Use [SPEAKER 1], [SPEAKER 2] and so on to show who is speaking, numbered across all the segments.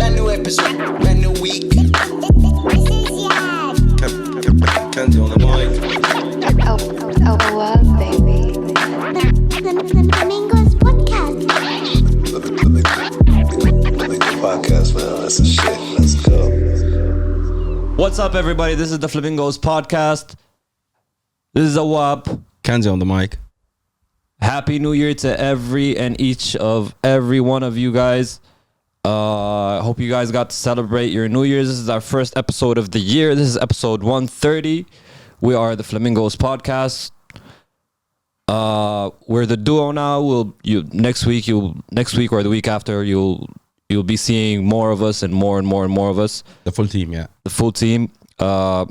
[SPEAKER 1] Brand new episode, brand new week.
[SPEAKER 2] Kenzie on the mic.
[SPEAKER 3] Well, baby.
[SPEAKER 4] Flamingos podcast.
[SPEAKER 2] Podcast, man. That's a shit. Let's go.
[SPEAKER 5] What's up, everybody? This is the Flamingos podcast. This is Awab.
[SPEAKER 2] Kenzie on the mic.
[SPEAKER 5] Happy New Year to every one of you guys. I hope you guys got to celebrate your New Year's. This is our first episode of the year. This is episode 130. We are the Flamingos podcast. We're the duo now. Next week or the week after you'll be seeing more of us and more of us.
[SPEAKER 2] The full team, yeah.
[SPEAKER 5] The full team. I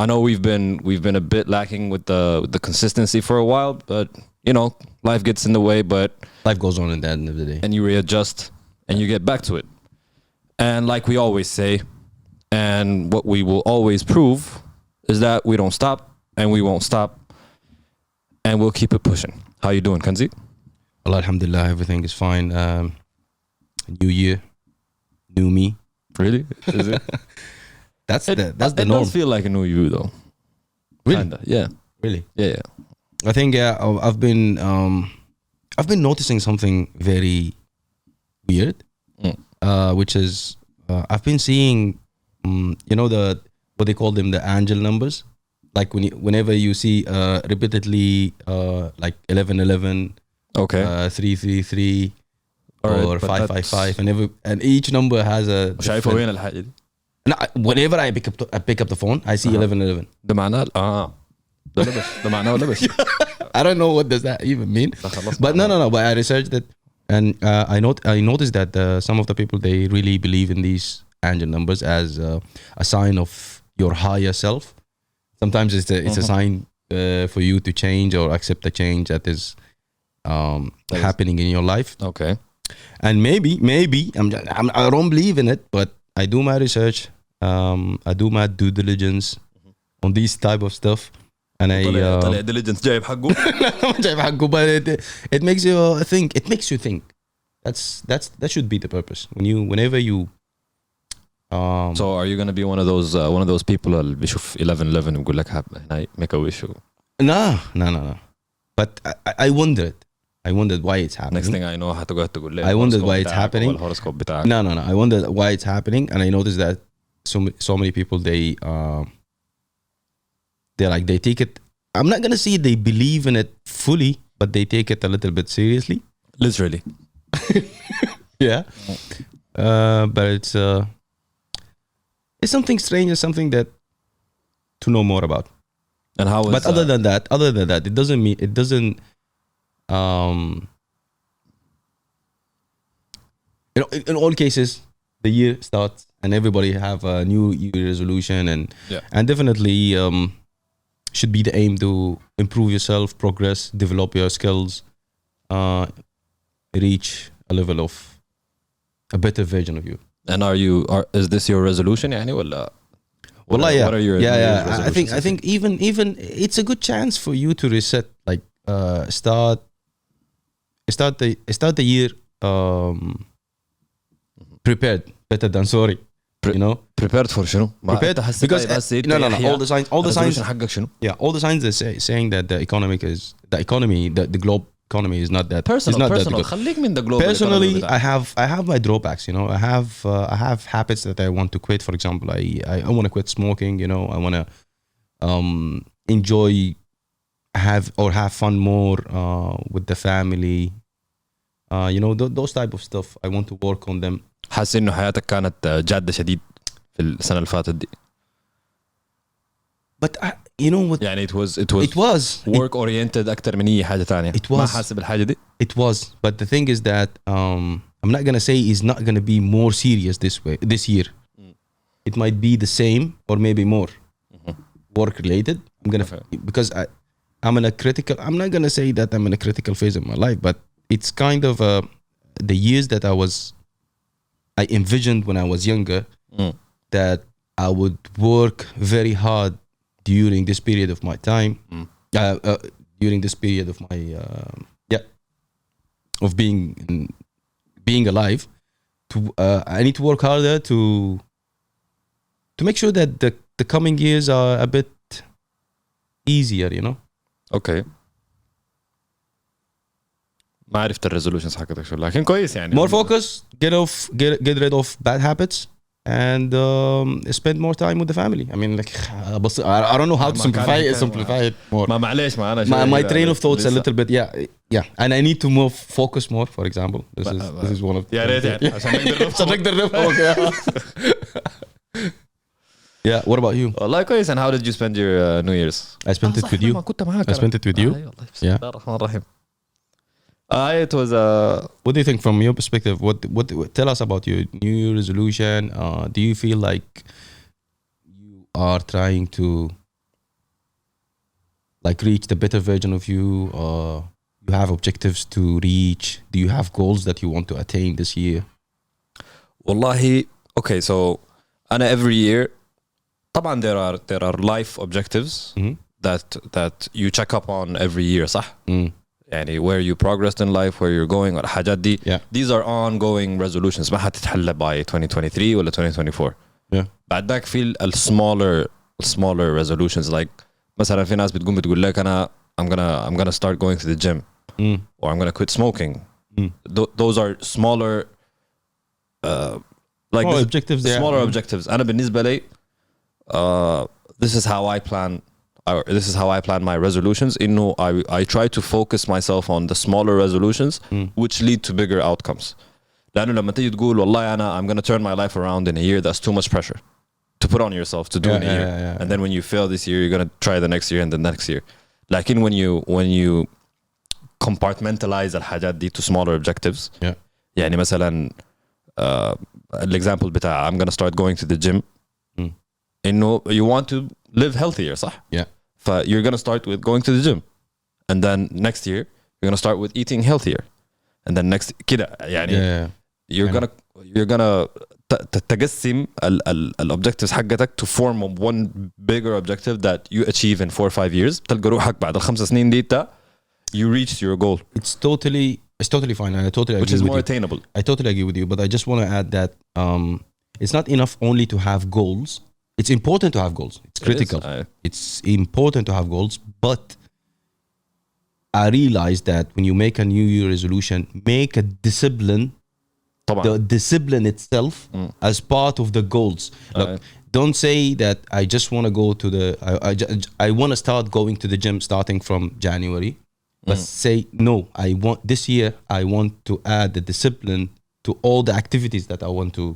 [SPEAKER 5] know we've been a bit lacking with the consistency for a while, but you know, life gets in the way, but
[SPEAKER 2] Life goes on at the end of the day.
[SPEAKER 5] and you readjust and you get back to it. And like we always say, and what we will always prove is that we don't stop and we won't stop and we'll keep it pushing. How you doing, Kanzi?
[SPEAKER 2] Allah, alhamdulillah, everything is fine. New year, new me.
[SPEAKER 5] Really? Is it?
[SPEAKER 2] That's the
[SPEAKER 5] It
[SPEAKER 2] norm.
[SPEAKER 5] does feel like a new you though.
[SPEAKER 2] Really?
[SPEAKER 5] Kinda. Yeah.
[SPEAKER 2] Really?
[SPEAKER 5] Yeah.
[SPEAKER 2] I think I've been noticing something very weird, which is I've been seeing you know what they call them, the angel numbers, like whenever you see repeatedly like 1111,
[SPEAKER 5] Okay.
[SPEAKER 2] 333
[SPEAKER 5] Alright,
[SPEAKER 2] or
[SPEAKER 5] but
[SPEAKER 2] 555, and each number has a
[SPEAKER 5] شايفه
[SPEAKER 2] different-
[SPEAKER 5] وين الحاجة دي؟
[SPEAKER 2] whenever I pick up the phone, I see 1111.
[SPEAKER 5] ده معناه ده لبش ده معناه لبش.
[SPEAKER 2] I don't know what does that even mean. But no. But I researched it, and I noticed that some of the people, they really believe in these angel numbers as a sign of your higher self. Sometimes it's a sign for you to change or accept the change that is happening in your life.
[SPEAKER 5] Okay.
[SPEAKER 2] And maybe I don't believe in it, but I do my research. I do my due diligence on these type of stuff. And I
[SPEAKER 5] طلع diligence جايب حقه.
[SPEAKER 2] but it makes you think. It makes you think. That should be the purpose. Whenever you
[SPEAKER 5] So are you gonna be one of those people اللي بيشوف 1111 ويقول لك هنا make a wish?
[SPEAKER 2] no. But I wondered why it's happening.
[SPEAKER 5] Next thing I know هتقعد تقول لي
[SPEAKER 2] I wondered why it's happening.
[SPEAKER 5] الهوروسكوب بتاعك.
[SPEAKER 2] No. I wondered why it's happening, and I noticed that so many people they take it. I'm not gonna say they believe in it fully, but they take it a little bit seriously.
[SPEAKER 5] Literally.
[SPEAKER 2] Yeah. But it's something strange. It's something that to know more about.
[SPEAKER 5] And how is
[SPEAKER 2] But other than that, it doesn't mean it doesn't. In all cases, the year starts and everybody have a new year resolution, and definitely should be the aim to improve yourself, progress, develop your skills, reach a level of a better version of you.
[SPEAKER 5] And is this your resolution يعني ولا
[SPEAKER 2] Well, yeah.
[SPEAKER 5] what are your
[SPEAKER 2] yeah.
[SPEAKER 5] resolutions?
[SPEAKER 2] I think even it's a good chance for you to reset, like start the year prepared better than sorry. You know,
[SPEAKER 5] prepared for شنو؟
[SPEAKER 2] prepared because all the signs
[SPEAKER 5] حقك شنو؟
[SPEAKER 2] all the signs are saying that the globe economy is not that
[SPEAKER 5] Personal,
[SPEAKER 2] is not
[SPEAKER 5] personal.
[SPEAKER 2] that good.
[SPEAKER 5] خليك من the global
[SPEAKER 2] Personally,
[SPEAKER 5] economy بتاعك.
[SPEAKER 2] I have my drawbacks. You know, I have habits that I want to quit. For example, I want to quit smoking. You know, I want to enjoy have fun more with the family. You know, those type of stuff. I want to work on them.
[SPEAKER 5] حاسس انه حياتك كانت جادة شديد في السنة اللي فاتت دي.
[SPEAKER 2] But you know what?
[SPEAKER 5] يعني it was work oriented أكتر من أي حاجة تانية.
[SPEAKER 2] It was.
[SPEAKER 5] ما حاسب الحاجة دي.
[SPEAKER 2] It was, but the thing is that I'm not gonna say it's not gonna be more serious this year. It might be the same or maybe more work related. Because I'm in a critical. I'm not gonna say that I'm in a critical phase of my life, but it's kind of the years that I envisioned when I was younger that I would work very hard during this period of my time, during this period of my of being alive, I need to work harder to make sure that the coming years are a bit easier, you know.
[SPEAKER 5] اوكي ما عرفت الريزولوشنز حقتك شو لكن كويس يعني
[SPEAKER 2] More focus, get rid of bad habits, and spend more time with the family. I mean, like, I don't know how to simplify it more.
[SPEAKER 5] ما معليش ما انا
[SPEAKER 2] My train of thoughts a little bit, yeah, and I need to focus more. For example, this is one of
[SPEAKER 5] يا ريت يعني عشان نقدر نفهم.
[SPEAKER 2] Yeah. What about you?
[SPEAKER 5] والله كويس. And how did you spend your New Year's?
[SPEAKER 2] I spent it with you.
[SPEAKER 5] ما كنت معاك
[SPEAKER 2] I spent it with you.
[SPEAKER 5] بسم الله الرحمن الرحيم. It was
[SPEAKER 2] What do you think from your perspective? What tell us about your New Year resolution? Do you feel like you are trying to like reach the better version of you, or you have objectives to reach? Do you have goals that you want to attain this year?
[SPEAKER 5] والله okay, so أنا every year طبعا there are life objectives that you check up on every year صح؟ يعني where you progressed in life, where you're going والحاجات دي. These are ongoing resolutions ما حتتحل by 2023 ولا 2024. بعد ذاك في ال smaller resolutions, like مثلا في ناس بتقوم بتقول لك أنا I'm gonna start going to the gym or I'm gonna quit smoking. Those are smaller like
[SPEAKER 2] objectives.
[SPEAKER 5] Smaller objectives. أنا بالنسبة لي this is how I plan my resolutions. إنه I try to focus myself on the smaller resolutions which lead to bigger outcomes. لأنه لما تيجي تقول والله أنا I'm gonna turn my life around in a year, that's too much pressure to put on yourself to do in a year. And then when you fail this year, you're gonna try the next year and the next year. لكن when you compartmentalize الحاجات دي to smaller objectives. يعني مثلا الexample بتاع I'm gonna start going to the gym. إنه you want to live healthier صح؟ you're gonna start with going to the gym, and then next year you're gonna start with eating healthier, and then next كده يعني you're gonna تقسم ال objectives حقتك to form one bigger objective that you achieve in 4 or 5 years. تلقى روحك بعد ال5 سنين دي you reached your goal.
[SPEAKER 2] It's totally fine, and I totally agree
[SPEAKER 5] which is
[SPEAKER 2] with
[SPEAKER 5] more
[SPEAKER 2] you.
[SPEAKER 5] attainable.
[SPEAKER 2] I totally agree with you, but I just want to add that it's not enough only to have goals. It's important to have goals. It's critical. It's important to have goals, but I realize that when you make a New Year resolution, make a discipline, the discipline itself as part of the goals. Look, don't say that I just want to go to I want to start going to the gym starting from January, but say no. This year I want to add the discipline to all the activities that I want to.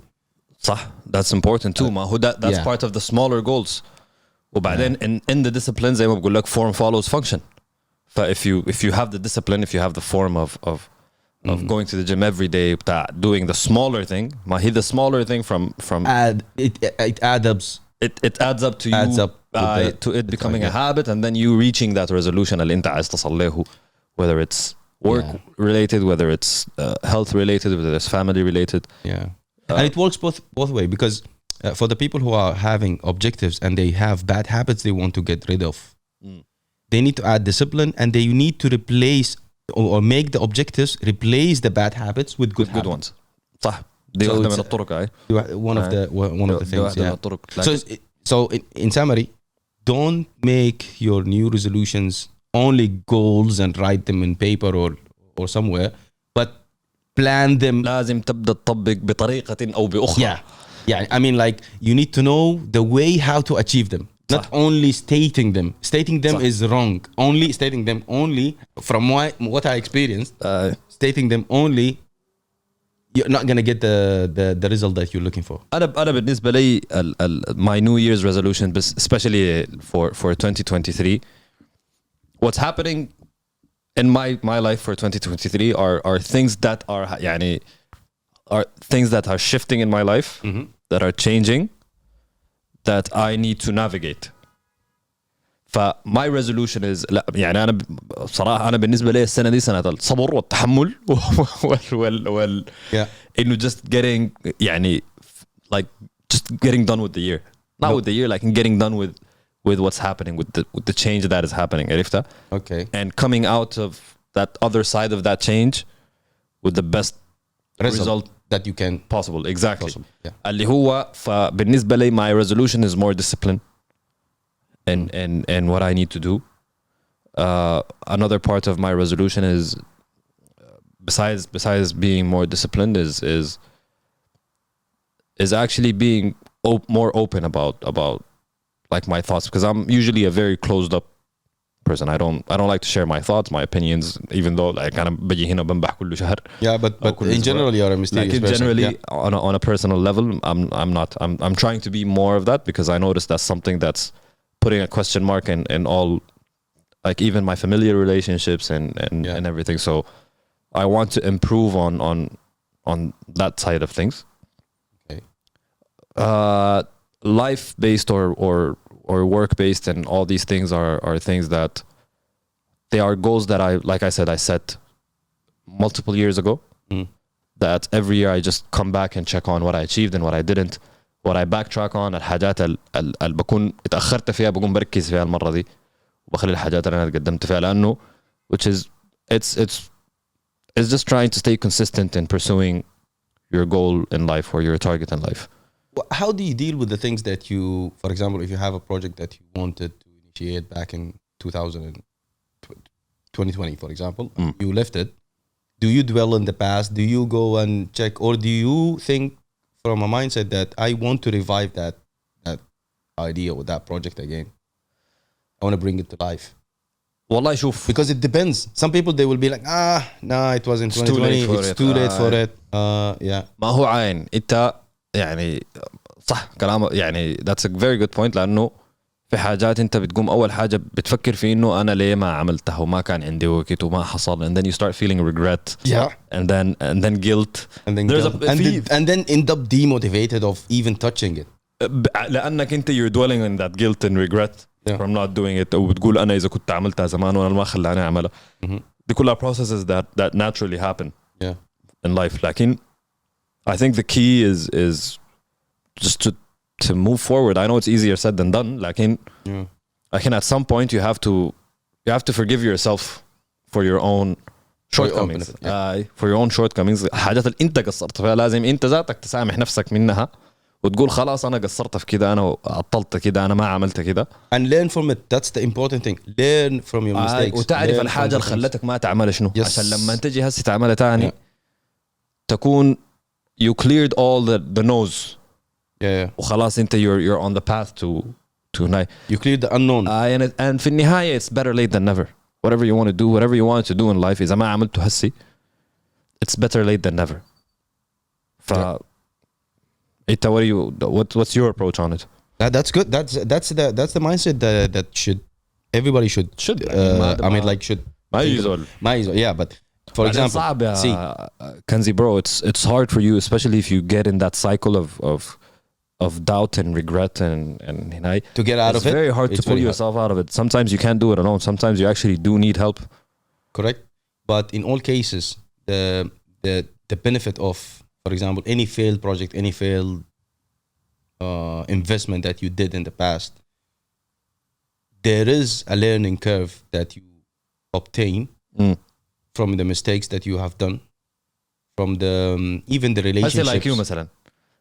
[SPEAKER 5] صح, that's important too. ما هو that's part of the smaller goals. وبعدين in the discipline زي ما بقول لك form follows function. if you have the discipline, if you have the form of going to the gym every day بتاع doing the smaller thing, ما هي the smaller thing from
[SPEAKER 2] it adds up.
[SPEAKER 5] It adds up to you to it becoming a habit, and then you reaching that resolution اللي انت عايز تصل له, whether it's work related, whether it's health related, whether it's family related. And it works both way, because for the people who are having objectives and they have bad habits they want to get rid of, they need to add discipline, and they need to replace or make the objectives replace the bad habits with good ones. صح, دي واحدة من الطرق هاي.
[SPEAKER 2] One of the things. So in summary, don't make your new resolutions only goals and write them in paper or somewhere, but plan them.
[SPEAKER 5] لازم تبدأ تطبق بطريقة أو بأخرى.
[SPEAKER 2] Yeah. I mean, like, you need to know the way how to achieve them. Not only stating them. Stating them is wrong. Only stating them from what I experienced. Stating them only, you're not gonna get the result that you're looking for.
[SPEAKER 5] أنا بالنسبة لي my New Year's resolution, especially for 2023, what's happening in my life for 2023 are things that are things that are shifting in my life, that are changing, that I need to navigate. My resolution is يعني أنا بصراحة بالنسبة لي السنة دي سنة الصبر والتحمل إنه just getting done with the year, not with the year, like getting done with what's happening, with the change that is happening. عرفتها?
[SPEAKER 2] Okay.
[SPEAKER 5] And coming out of that other side of that change with the best result
[SPEAKER 2] that you can
[SPEAKER 5] possible. Exactly.
[SPEAKER 2] possible. Yeah.
[SPEAKER 5] اللي هو فبالنسبة لي my resolution is more discipline and what I need to do. Another part of my resolution is besides being more disciplined is actually being more open about like my thoughts, because I'm usually a very closed up person. I don't like to share my thoughts, my opinions, even though like أنا بجي هنا بنبح كل شهر.
[SPEAKER 2] Yeah, but in general you're a mysterious
[SPEAKER 5] Like
[SPEAKER 2] person.
[SPEAKER 5] generally
[SPEAKER 2] Yeah.
[SPEAKER 5] on a personal level, I'm not. I'm trying to be more of that, because I noticed that's something that's putting a question mark in all, like even my familiar relationships and everything. So I want to improve on that side of things.
[SPEAKER 2] Okay.
[SPEAKER 5] Life based or work based and all these things are things that they are goals that I said I set multiple years ago. That every year I just come back and check on what I achieved and what I didn't, what I backtrack on. الحاجات اللي بكون اتأخرت فيها بكون بركز فيها المرة دي وبخلي الحاجات اللي أنا تقدمت فيها لأنه which is it's just trying to stay consistent in pursuing your goal in life or your target in life.
[SPEAKER 2] How do you deal with the things that you, for example, if you have a project that you wanted to initiate back in 2020, for example, you left it. Do you dwell in the past? Do you go and check, or do you think from a mindset that I want to revive that idea or that project again? I want to bring it to life.
[SPEAKER 5] والله شوف.
[SPEAKER 2] Because it depends. Some people, they will be like, it was in 2020. It's too late for it. Yeah.
[SPEAKER 5] ما هو عين انت يعني صح كلام يعني that's a very good point. لأنه في حاجات أنت بتقوم أول حاجة بتفكر في إنه أنا ليه ما عملتها وما كان عندي وقت وما حصل, and then you start feeling regret.
[SPEAKER 2] Yeah.
[SPEAKER 5] and then guilt,
[SPEAKER 2] And then,
[SPEAKER 5] there's
[SPEAKER 2] and then end up demotivated of even touching it.
[SPEAKER 5] لأنك أنت you're dwelling in that guilt and regret from not doing it, وبتقول أنا إذا كنت عملتها زمان وأنا ما خلاني أعملها. دي كلها processes that naturally happen in life. لكن I think the key is just to move forward. I know it's easier said than done. لكن at some point you have to forgive yourself for your own shortcomings. For your own shortcomings. الحاجات اللي أنت قصرت فيها لازم أنت ذاتك تسامح نفسك منها وتقول خلاص أنا قصرت في كده, أنا عطلت كده, أنا ما عملت كده.
[SPEAKER 2] And learn from it. That's the important thing. Learn from your mistakes.
[SPEAKER 5] وتعرف الحاجة اللي خلتك ما تعمل شنو. عشان لما تجي هسي تعملها تاني تكون you cleared all the no's. وخلاص أنت you're on the path to
[SPEAKER 2] you cleared the unknown.
[SPEAKER 5] and في النهاية it's better late than never. Whatever you want to do, whatever you want to do in life, إذا ما عملته هسي it's better late than never. Ita, what's your approach on it?
[SPEAKER 2] That's good. That's the mindset that everybody should. I mean, like should.
[SPEAKER 5] ما يزول.
[SPEAKER 2] Yeah, but for example,
[SPEAKER 5] صعب
[SPEAKER 2] see,
[SPEAKER 5] Kenzie bro, it's hard for you, especially if you get in that cycle of doubt and regret and
[SPEAKER 2] to get out of it.
[SPEAKER 5] It's very hard to pull yourself out of it. Sometimes you can't do it alone. Sometimes you actually do need help.
[SPEAKER 2] Correct, but in all cases, the benefit of, for example, any failed project, any failed investment that you did in the past, there is a learning curve that you obtain from the mistakes that you have done, from the even the relationships.
[SPEAKER 5] I say like you, مثلا.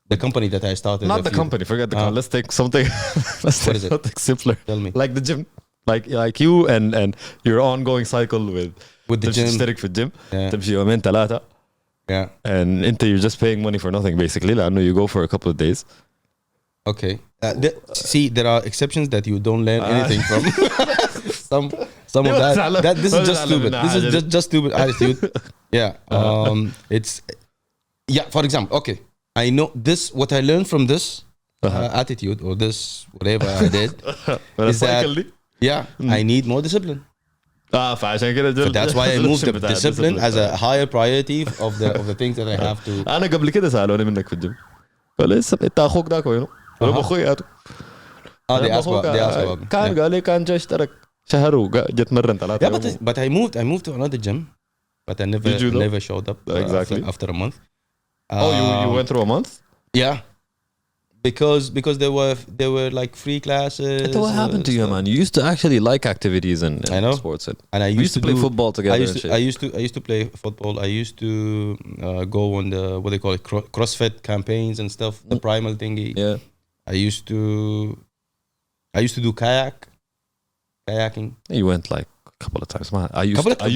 [SPEAKER 2] The company that I started.
[SPEAKER 5] Not the company. Forget the company. Let's take something. Let's take something simpler.
[SPEAKER 2] Tell me.
[SPEAKER 5] Like the gym, like you and your ongoing cycle with
[SPEAKER 2] the gym.
[SPEAKER 5] تشترك في الجيم. تمشي يومين ثلاثة.
[SPEAKER 2] Yeah.
[SPEAKER 5] And you're just paying money for nothing basically. لأنه you go for a couple of days.
[SPEAKER 2] Okay. See, there are exceptions that you don't learn anything from. some of that this is just stupid. This is just stupid attitude. Yeah. It's for example, okay. I know this. What I learned from this attitude or this whatever I did is that I need more discipline.
[SPEAKER 5] فعشان كده
[SPEAKER 2] that's why I moved the discipline as a higher priority of the things that I have to.
[SPEAKER 5] أنا قبل كده سألوني منك في الجيم. فلسه أنت أخوك ده كوينه. ولا أخوي
[SPEAKER 2] they asked about
[SPEAKER 5] كان قال لي كان جاي اشترك شهر وجت مرة ثلاثة.
[SPEAKER 2] Yeah, but I moved to another gym, but I never showed up
[SPEAKER 5] exactly
[SPEAKER 2] after a month.
[SPEAKER 5] You went through a month?
[SPEAKER 2] Yeah, because there were like free classes.
[SPEAKER 5] What happened to you, man? You used to actually like activities and
[SPEAKER 2] I know.
[SPEAKER 5] sports.
[SPEAKER 2] And I
[SPEAKER 5] We used to play football together.
[SPEAKER 2] I used to play football. I used to go on the what they call it CrossFit campaigns and stuff. The primal thingy.
[SPEAKER 5] Yeah.
[SPEAKER 2] I used to do kayaking.
[SPEAKER 5] You went like a couple of times. Man, I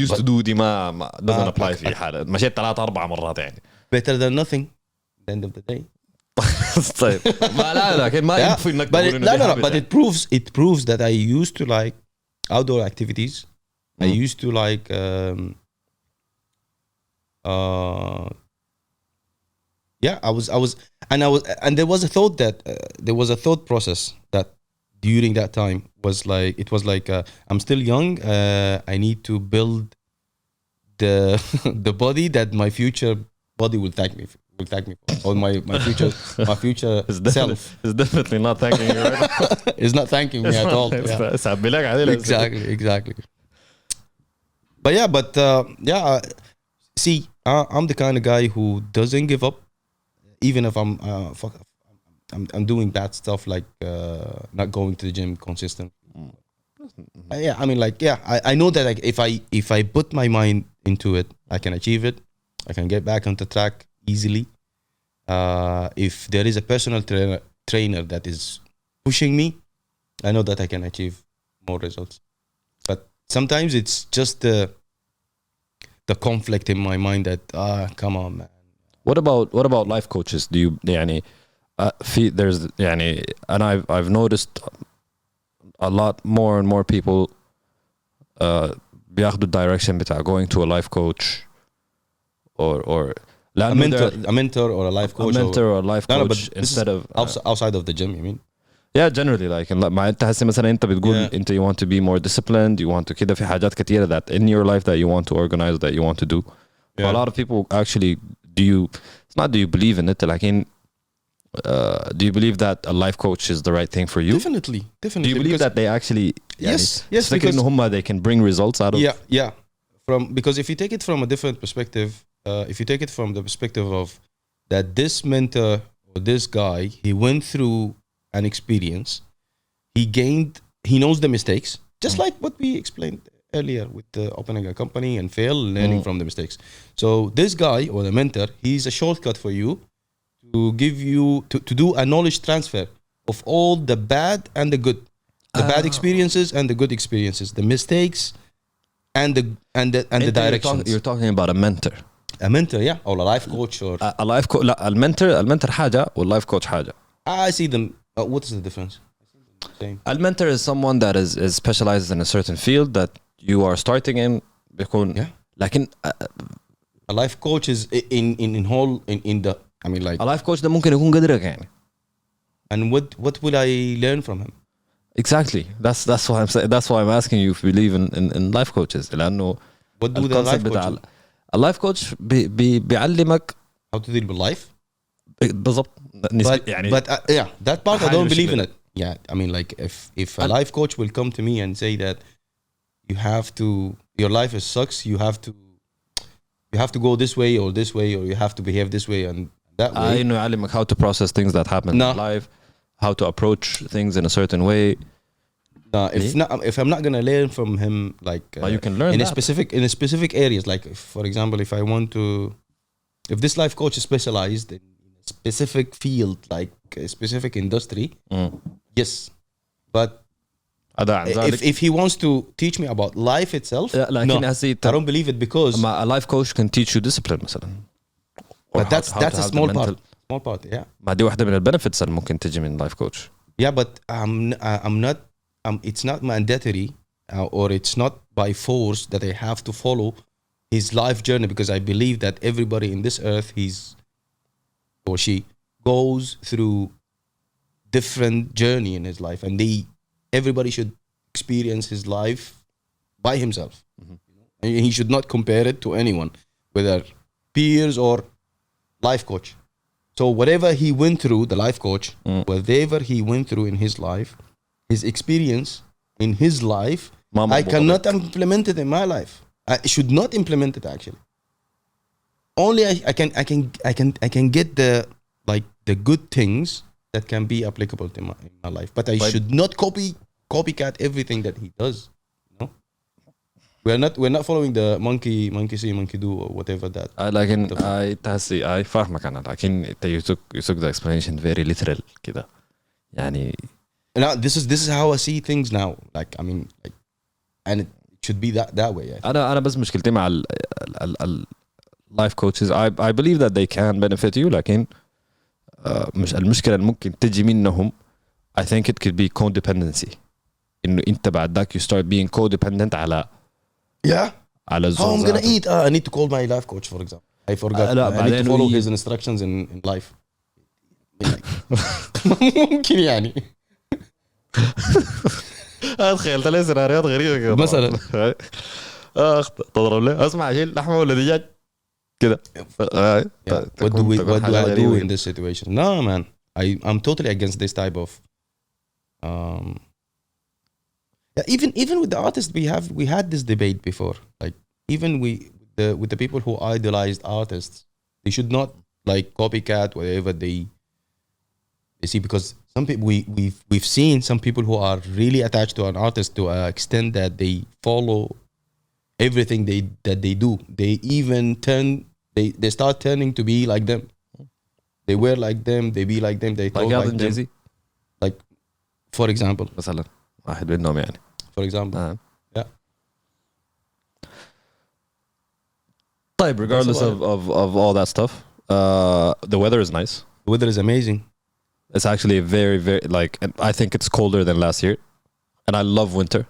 [SPEAKER 5] used to do دي ما doesn't apply في حالة. مشيت 3-4 مرات يعني.
[SPEAKER 2] Better than nothing. At the end of the day.
[SPEAKER 5] طيب ما لا لكن ما يكفي انك تقول انه
[SPEAKER 2] لا but it proves that I used to like outdoor activities. I used to like and there was a thought process that during that time was like I'm still young, I need to build the body that my future body will thank me for, or my future self
[SPEAKER 5] is definitely not thanking you right now.
[SPEAKER 2] is not thanking me at all. Exactly. But see, I'm the kind of guy who doesn't give up, even if I'm doing bad stuff like not going to the gym consistent. I mean, like, I know that like if I put my mind into it, I can achieve it. I can get back on the track easily. If there is a personal trainer that is pushing me, I know that I can achieve more results. But sometimes it's just the conflict in my mind that come on, man.
[SPEAKER 5] What about life coaches? Do you يعني there's يعني and I've noticed a lot more and more people بياخدوا direction بتاع going to a life coach or
[SPEAKER 2] a mentor or a life coach.
[SPEAKER 5] Or a life coach instead of
[SPEAKER 2] outside of the gym, you mean?
[SPEAKER 5] Yeah, generally like مع انت هسه مثلا انت بتقول انت you want to be more disciplined, you want to كده في حاجات كتيرة that in your life that you want to organize, that you want to do. A lot of people actually it's not do you believe in it like in do you believe that a life coach is the right thing for you?
[SPEAKER 2] Definitely.
[SPEAKER 5] Do you believe that they actually
[SPEAKER 2] yes
[SPEAKER 5] because they can bring results out of
[SPEAKER 2] because if you take it from a different perspective, if you take it from the perspective of that this mentor or this guy, he went through an experience, he knows the mistakes, just like what we explained earlier with opening a company and learning from the mistakes. So this guy or the mentor, he's a shortcut for you to give you to do a knowledge transfer of all the bad and the good, the bad experiences and the good experiences, the mistakes and the directions.
[SPEAKER 5] You're talking about a mentor.
[SPEAKER 2] A mentor, or a life coach, or
[SPEAKER 5] a life coach. لا المنتور حاجة والlife coach حاجة.
[SPEAKER 2] I see them. What is the difference? Same.
[SPEAKER 5] A mentor is someone that is specialized in a certain field that you are starting in. بيكون لكن
[SPEAKER 2] a life coach is in the I mean like
[SPEAKER 5] a life coach ده ممكن يكون قدرك يعني.
[SPEAKER 2] And what will I learn from him?
[SPEAKER 5] Exactly. That's why I'm saying. That's why I'm asking you if you believe in life coaches. لأنه
[SPEAKER 2] what do the life coach?
[SPEAKER 5] A life coach بيعلمك
[SPEAKER 2] how to deal with life.
[SPEAKER 5] بالضبط.
[SPEAKER 2] But that part I don't believe in it. Yeah, I mean like if a life coach will come to me and say that your life sucks, you have to go this way or you have to behave this way and that way.
[SPEAKER 5] إنه يعلمك how to process things that happen in life, how to approach things in a certain way.
[SPEAKER 2] If I'm not gonna learn from him, like
[SPEAKER 5] you can learn
[SPEAKER 2] in a specific areas, like for example, if this life coach is specialized in a specific field, like a specific industry, yes, but if he wants to teach me about life itself, no, I don't believe it because
[SPEAKER 5] a life coach can teach you discipline مثلا.
[SPEAKER 2] But that's a small part, yeah.
[SPEAKER 5] ما دي واحدة من البنفيتس اللي ممكن تجي من life coach.
[SPEAKER 2] Yeah, but I'm not. It's not mandatory or it's not by force that I have to follow his life journey because I believe that everybody in this earth, she goes through different journey in his life, and everybody should experience his life by himself. And he should not compare it to anyone, whether peers or life coach. So whatever he went through, the life coach, whatever he went through in his life, his experience in his life, I cannot implement it in my life. I should not implement it actually. Only I can get the good things that can be applicable to in my life. But I should not copycat everything that he does. You know, we're not following the monkey see, monkey do, or whatever that.
[SPEAKER 5] لكن I فاهمك أنا لكن you took the explanation very literal كده يعني.
[SPEAKER 2] Now this is how I see things now. Like I mean, like, and it should be that way.
[SPEAKER 5] أنا بس مشكلتي مع ال life coaches. I believe that they can benefit you لكن مش المشكلة اللي ممكن تجي منهم. I think it could be codependency. إنه أنت بعد ذاك you start being codependent على على
[SPEAKER 2] how I'm gonna eat. I need to call my life coach for example. I forgot. I need to follow his instructions in life. ممكن يعني.
[SPEAKER 5] تخيلت لي سيناريوهات غريبة كده
[SPEAKER 2] مثلا
[SPEAKER 5] تضرب لي اسمع شيء لحمة ولا دجاج كده.
[SPEAKER 2] What do I do in this situation? No man, I'm totally against this type of even with the artists we had this debate before. Like even with the people who idolized artists, they should not like copycat whatever they see, because some people we've seen some people who are really attached to an artist to an extent that they follow everything that they do. They even they start turning to be like them. They wear like them, they be like them, they talk like them.
[SPEAKER 5] Jay-Z?
[SPEAKER 2] Like for example
[SPEAKER 5] مثلا واحد منهم يعني.
[SPEAKER 2] For example. Yeah.
[SPEAKER 5] طيب regardless of all that stuff, the weather is nice.
[SPEAKER 2] The weather is amazing.
[SPEAKER 5] It's actually very like, I think it's colder than last year, and I love winter.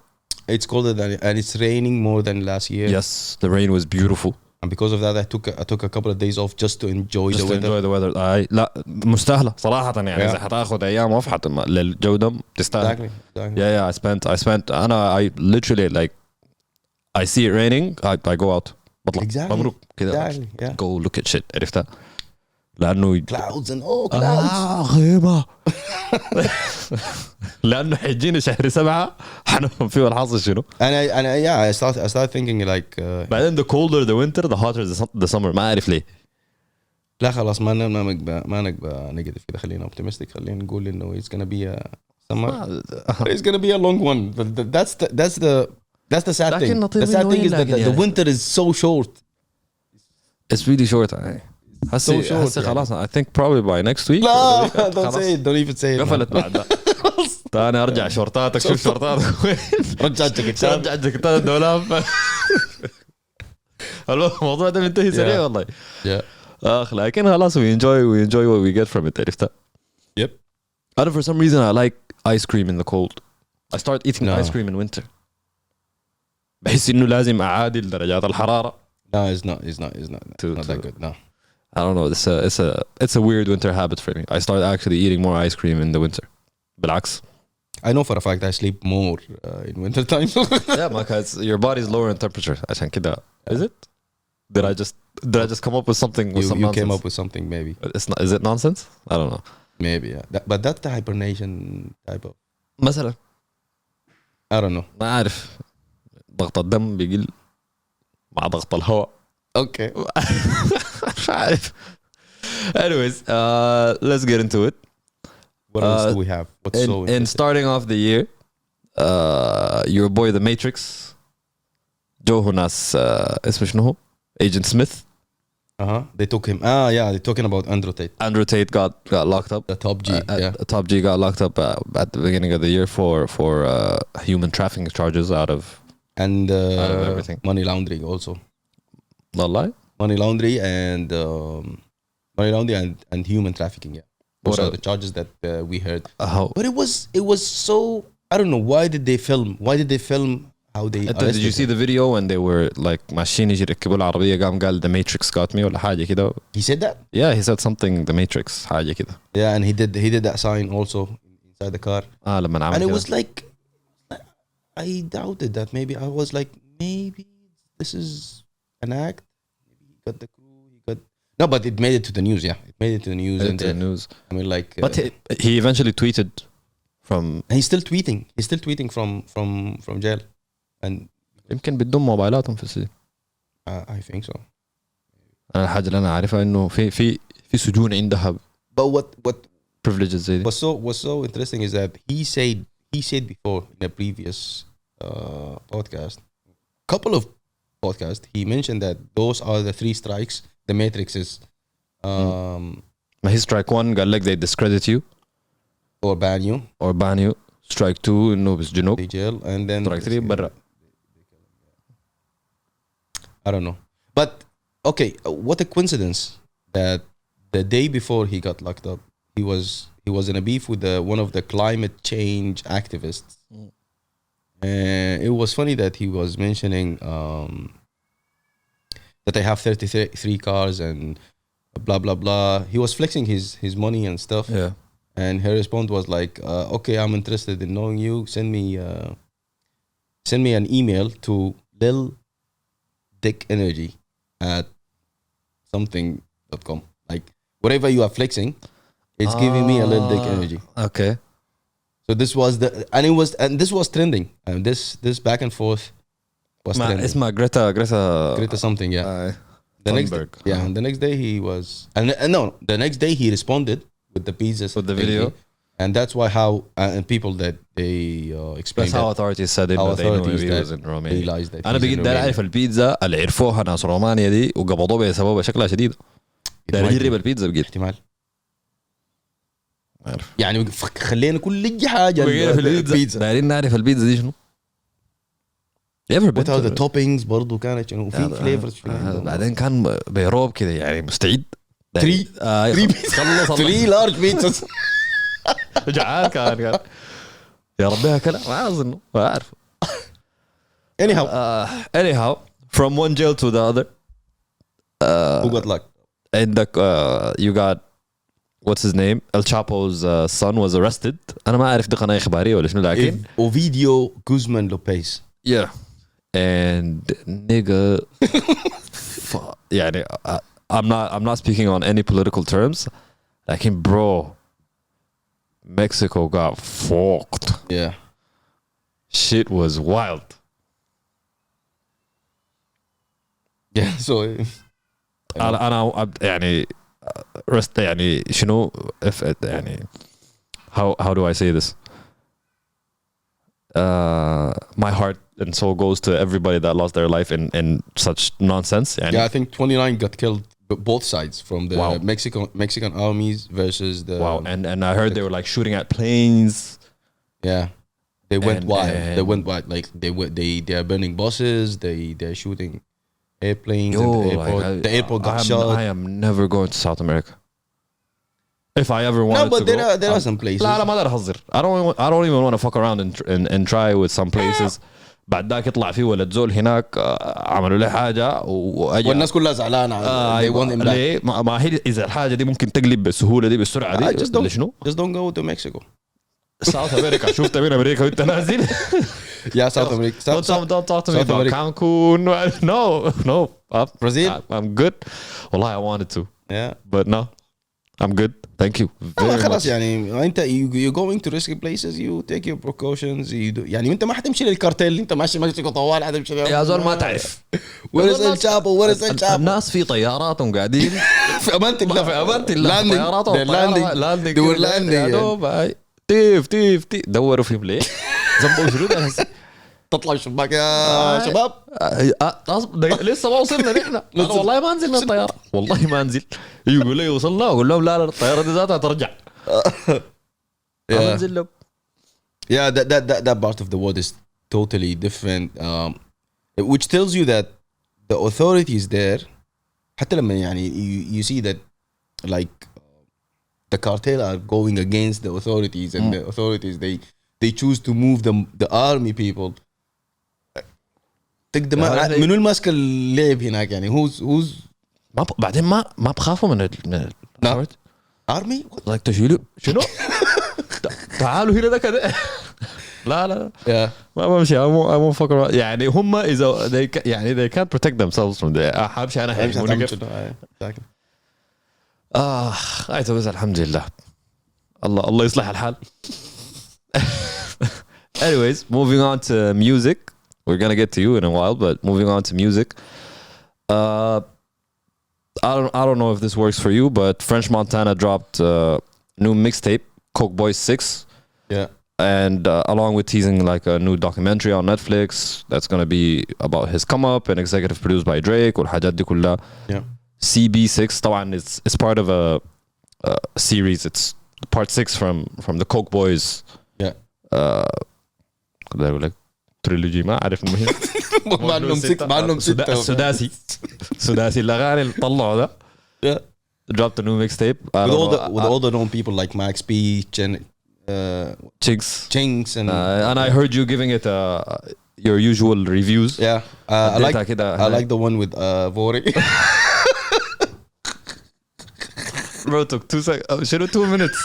[SPEAKER 2] It's colder than, and it's raining more than last year.
[SPEAKER 5] Yes, the rain was beautiful.
[SPEAKER 2] And because of that I took a couple of days off just to enjoy
[SPEAKER 5] just
[SPEAKER 2] the
[SPEAKER 5] to
[SPEAKER 2] weather.
[SPEAKER 5] enjoy the weather. لا مستاهلة صراحة يعني. إذا حتاخد أيام off للجودة تستاهل.
[SPEAKER 2] Exactly.
[SPEAKER 5] Yeah, I spent I literally like I see it raining, I go out بطلع مبروك كده.
[SPEAKER 2] Exactly.
[SPEAKER 5] Go look at shit عرفتها. لأنه
[SPEAKER 2] clouds and clouds.
[SPEAKER 5] غيمة. لأنه حيجينا شهر 7 حنفهم فيه الحظ شنو.
[SPEAKER 2] I start thinking like
[SPEAKER 5] بعدين the colder the winter the hotter the summer. ما أعرف ليه.
[SPEAKER 2] لا خلاص ما نقبل نيجاتيف كده. خلينا optimistic. خلينا نقول إنه it's gonna be a summer. It's gonna be a long one. That's the sad thing. The sad thing is that the winter is so short.
[SPEAKER 5] It's really short. هسه خلاص. I think probably by next week.
[SPEAKER 2] لا don't say it. Don't even say it.
[SPEAKER 5] قفلت بعد ده. تاني ارجع شورتاتك. شوف شورتاتك وين.
[SPEAKER 2] رجع
[SPEAKER 5] جاكيتات الدولاب. الموضوع ده منتهي سريع والله. لكن خلاص we enjoy what we get from it. عرفتها.
[SPEAKER 2] Yep.
[SPEAKER 5] And for some reason I like ice cream in the cold. I start eating ice cream in winter. بحس إنه لازم أعادل درجات الحرارة.
[SPEAKER 2] No, it's not that good. No.
[SPEAKER 5] I don't know. It's a weird winter habit for me. I start actually eating more ice cream in the winter. بالعكس.
[SPEAKER 2] I know for a fact I sleep more in winter time.
[SPEAKER 5] Yeah, because your body's lower in temperature. عشان كده. Is it? Did I just come up with something with some
[SPEAKER 2] you
[SPEAKER 5] nonsense?
[SPEAKER 2] came up with something maybe.
[SPEAKER 5] It's not. Is it nonsense? I don't know.
[SPEAKER 2] Maybe yeah. But that's the hibernation type of.
[SPEAKER 5] مثلا.
[SPEAKER 2] I don't know.
[SPEAKER 5] ما أعرف. ضغط الدم بيقل مع ضغط الهواء.
[SPEAKER 2] Okay.
[SPEAKER 5] مش عارف. Anyways, let's get into it.
[SPEAKER 2] What else do we have? What's so
[SPEAKER 5] in starting off the year, your boy The Matrix, جو ناس اسمه شنو هو? Agent Smith.
[SPEAKER 2] They took him. Yeah, they're talking about Andrew Tate.
[SPEAKER 5] Andrew Tate got locked up.
[SPEAKER 2] The top G.
[SPEAKER 5] Top G got locked up at the beginning of the year for human trafficking charges out of everything.
[SPEAKER 2] Money laundering also.
[SPEAKER 5] Not lie.
[SPEAKER 2] Money laundering and human trafficking. Yeah. Those are the charges that we heard. But it was so. I don't know. Why did they film? How they
[SPEAKER 5] did you see the video when they were like ماشيين يجي يركبوا العربية قال The Matrix got me ولا حاجة كده.
[SPEAKER 2] He said that?
[SPEAKER 5] Yeah, he said something The Matrix حاجة كده.
[SPEAKER 2] Yeah, and he did that sign also inside the car.
[SPEAKER 5] لما عمل
[SPEAKER 2] and it
[SPEAKER 5] كده.
[SPEAKER 2] was like I doubted that. Maybe I was like maybe this is an act. Maybe he got the crew. No, but it made it to the news. Yeah, it made it to the news. I mean, like.
[SPEAKER 5] But he eventually tweeted from.
[SPEAKER 2] And he's still tweeting. He's still tweeting from jail, and.
[SPEAKER 5] يمكن بدهم موبايلاتهم في السجن.
[SPEAKER 2] I think so.
[SPEAKER 5] أنا الحاجة اللي أنا عارفها إنه في سجون عندها.
[SPEAKER 2] But
[SPEAKER 5] privileges زي دي.
[SPEAKER 2] what's so interesting is that he said before in a previous podcast, couple of podcasts, he mentioned that those are the 3 strikes the Matrix is
[SPEAKER 5] ما هي strike 1 قال لك they discredit you
[SPEAKER 2] or ban you,
[SPEAKER 5] or ban you. strike 2 انه بيسجنوك.
[SPEAKER 2] they jail, and then
[SPEAKER 5] strike 3 برا.
[SPEAKER 2] I don't know. But okay, what a coincidence that the day before he got locked up, he was in a beef with one of the climate change activists. It was funny that he was mentioning that they have 33 cars and blah blah blah. He was flexing his money and stuff.
[SPEAKER 5] Yeah.
[SPEAKER 2] And her response was like, "Okay, I'm interested in knowing you. Send me an email to Lil Dick Energy at something.com. Like whatever you are flexing, it's giving me a little Dick Energy."
[SPEAKER 5] Okay.
[SPEAKER 2] So this was this was trending. And this back and forth was trending.
[SPEAKER 5] اسمها Greta
[SPEAKER 2] something, yeah. The next
[SPEAKER 5] Thunberg.
[SPEAKER 2] and the next day he was the next day he responded with the pizzas
[SPEAKER 5] With the video.
[SPEAKER 2] and that's why how and people that they explained
[SPEAKER 5] That's how
[SPEAKER 2] that
[SPEAKER 5] authorities said it.
[SPEAKER 2] how
[SPEAKER 5] They knew
[SPEAKER 2] authorities
[SPEAKER 5] he
[SPEAKER 2] that
[SPEAKER 5] was in Romania.
[SPEAKER 2] realized that
[SPEAKER 5] أنا
[SPEAKER 2] he's in
[SPEAKER 5] بقيت داير
[SPEAKER 2] Romania.
[SPEAKER 5] أعرف البيتزا اللي عرفوها ناس رومانيا دي وقبضوه بسببها شكلها شديد. داير
[SPEAKER 2] might
[SPEAKER 5] أجرب
[SPEAKER 2] be.
[SPEAKER 5] البيتزا بقيت.
[SPEAKER 2] احتمال
[SPEAKER 5] ما أعرف.
[SPEAKER 2] يعني خلينا كل حاجه
[SPEAKER 5] البيتزا. دايرين نعرف البيتزا دي شنو. You ever been
[SPEAKER 2] what are
[SPEAKER 5] to
[SPEAKER 2] the toppings برضو كانت شنو في flavors
[SPEAKER 5] بعدين كان بيروب كده يعني مستعد.
[SPEAKER 2] 3
[SPEAKER 5] خلص
[SPEAKER 2] 3 large pizzas.
[SPEAKER 5] جعان كان يا ربي هكذا ما أظن ما أعرف.
[SPEAKER 2] anyhow
[SPEAKER 5] from one jail to the other.
[SPEAKER 2] who got luck
[SPEAKER 5] عندك you got what's his name El Chapo's son was arrested. أنا ما أعرف دي قناة إخبارية ولا شنو لكن
[SPEAKER 2] Ovidio Guzman Lopez.
[SPEAKER 5] yeah and nigga يعني I'm not speaking on any political terms لكن bro Mexico got fucked.
[SPEAKER 2] Yeah.
[SPEAKER 5] Shit was wild.
[SPEAKER 2] Yeah. So
[SPEAKER 5] أنا يعني rest يعني شنو if يعني how do I say this? My heart and soul goes to everybody that lost their life in such nonsense. يعني
[SPEAKER 2] yeah, I think 29 got killed both sides from the
[SPEAKER 5] Wow.
[SPEAKER 2] Mexican armies versus the
[SPEAKER 5] wow and I heard they were like shooting at planes.
[SPEAKER 2] yeah. They went
[SPEAKER 5] And-
[SPEAKER 2] wild. They
[SPEAKER 5] and-
[SPEAKER 2] went wild. Like they are burning buses. They're shooting airplanes.
[SPEAKER 5] Yo,
[SPEAKER 2] in the airport.
[SPEAKER 5] like,
[SPEAKER 2] The airport got
[SPEAKER 5] I
[SPEAKER 2] shot.
[SPEAKER 5] am never going to South America. If I ever wanted
[SPEAKER 2] No, but
[SPEAKER 5] to go,
[SPEAKER 2] there are some places.
[SPEAKER 5] لا ما اقدر اهزر. I don't even want to fuck around and try with some places. بعد ذاك يطلع في ولد زول هناك عملوا له حاجه واجى
[SPEAKER 2] والناس كلها زعلانه. They want him back.
[SPEAKER 5] ليه؟ ما هي اذا الحاجه دي ممكن تقلب بالسهوله دي بالسرعه دي شنو؟
[SPEAKER 2] Just don't go to Mexico.
[SPEAKER 5] South America. شفت من امريكا وانت نازل.
[SPEAKER 2] Yeah, South America.
[SPEAKER 5] Don't talk to me
[SPEAKER 2] South
[SPEAKER 5] about
[SPEAKER 2] America.
[SPEAKER 5] Cancun. No.
[SPEAKER 2] Brazil?
[SPEAKER 5] I'm good. والله I wanted to,
[SPEAKER 2] Yeah.
[SPEAKER 5] but no, I'm good. Thank you very
[SPEAKER 2] خلاص
[SPEAKER 5] much.
[SPEAKER 2] يعني انت you going to risky places, you take your precautions. يعني انت ما حتمشي للكارتيل. انت ماشي مكسيكو طوال حتمشي
[SPEAKER 5] يا زول ما تعرف.
[SPEAKER 2] Where is El Chapo? Where is El Chapo?
[SPEAKER 5] الناس في طياراتهم قاعدين
[SPEAKER 2] في امانه الله.
[SPEAKER 5] في امانه الله.
[SPEAKER 2] Landing.
[SPEAKER 5] طياراتهم
[SPEAKER 2] They're landing.
[SPEAKER 5] لاندنج
[SPEAKER 2] They were landing.
[SPEAKER 5] يا دوب هاي. تيف دوروا فيهم ليه؟ زبطوا شنو ده هسه؟
[SPEAKER 2] تطلع الشباك يا شباب.
[SPEAKER 5] لسه ما وصلنا نحن. انا والله ما انزل من الطياره والله ما انزل. يقول لي وصلنا اقول لهم لا الطياره دي ذاتها ترجع. ما انزل لهم.
[SPEAKER 2] Yeah, that part of the world is totally different, which tells you that the authorities there, حتى لما يعني you see that like the cartel are going against the authorities and the authorities they choose to move the army people. تقدر منو الماسك اللعب هناك يعني who's
[SPEAKER 5] بعدين ما بخافوا من
[SPEAKER 2] army
[SPEAKER 5] like تشيلوا شنو؟ تعالوا هنا ده كده. لا
[SPEAKER 2] yeah
[SPEAKER 5] ما بمشي. I won't fuck around. يعني هم إذا they can't protect themselves from the حمشي أنا هيجموني كيف. غايته بس الحمد لله. الله يصلح الحال. Anyways, moving on to music. We're gonna get to you in a while, but moving on to music. I don't know if this works for you, but French Montana dropped new mixtape, Coke Boys 6.
[SPEAKER 2] Yeah.
[SPEAKER 5] And along with teasing like a new documentary on Netflix that's going to be about his come up and executive produced by Drake والحاجات دي كلها.
[SPEAKER 2] Yeah.
[SPEAKER 5] CB6 طبعا it's part of a series. It's part 6 from the Coke Boys.
[SPEAKER 2] Yeah.
[SPEAKER 5] كنت اقول لك تريلوجي ما عارف المهم.
[SPEAKER 2] معلم ستة
[SPEAKER 5] سداسي الاغاني اللي طلعوا ده.
[SPEAKER 2] Yeah.
[SPEAKER 5] Dropped a new mixtape
[SPEAKER 2] With all the known people like Max B,
[SPEAKER 5] Chinks
[SPEAKER 2] and
[SPEAKER 5] I heard you giving it your usual reviews.
[SPEAKER 2] yeah. I like the one with Vori.
[SPEAKER 5] Bro, took 2 seconds. 2 minutes.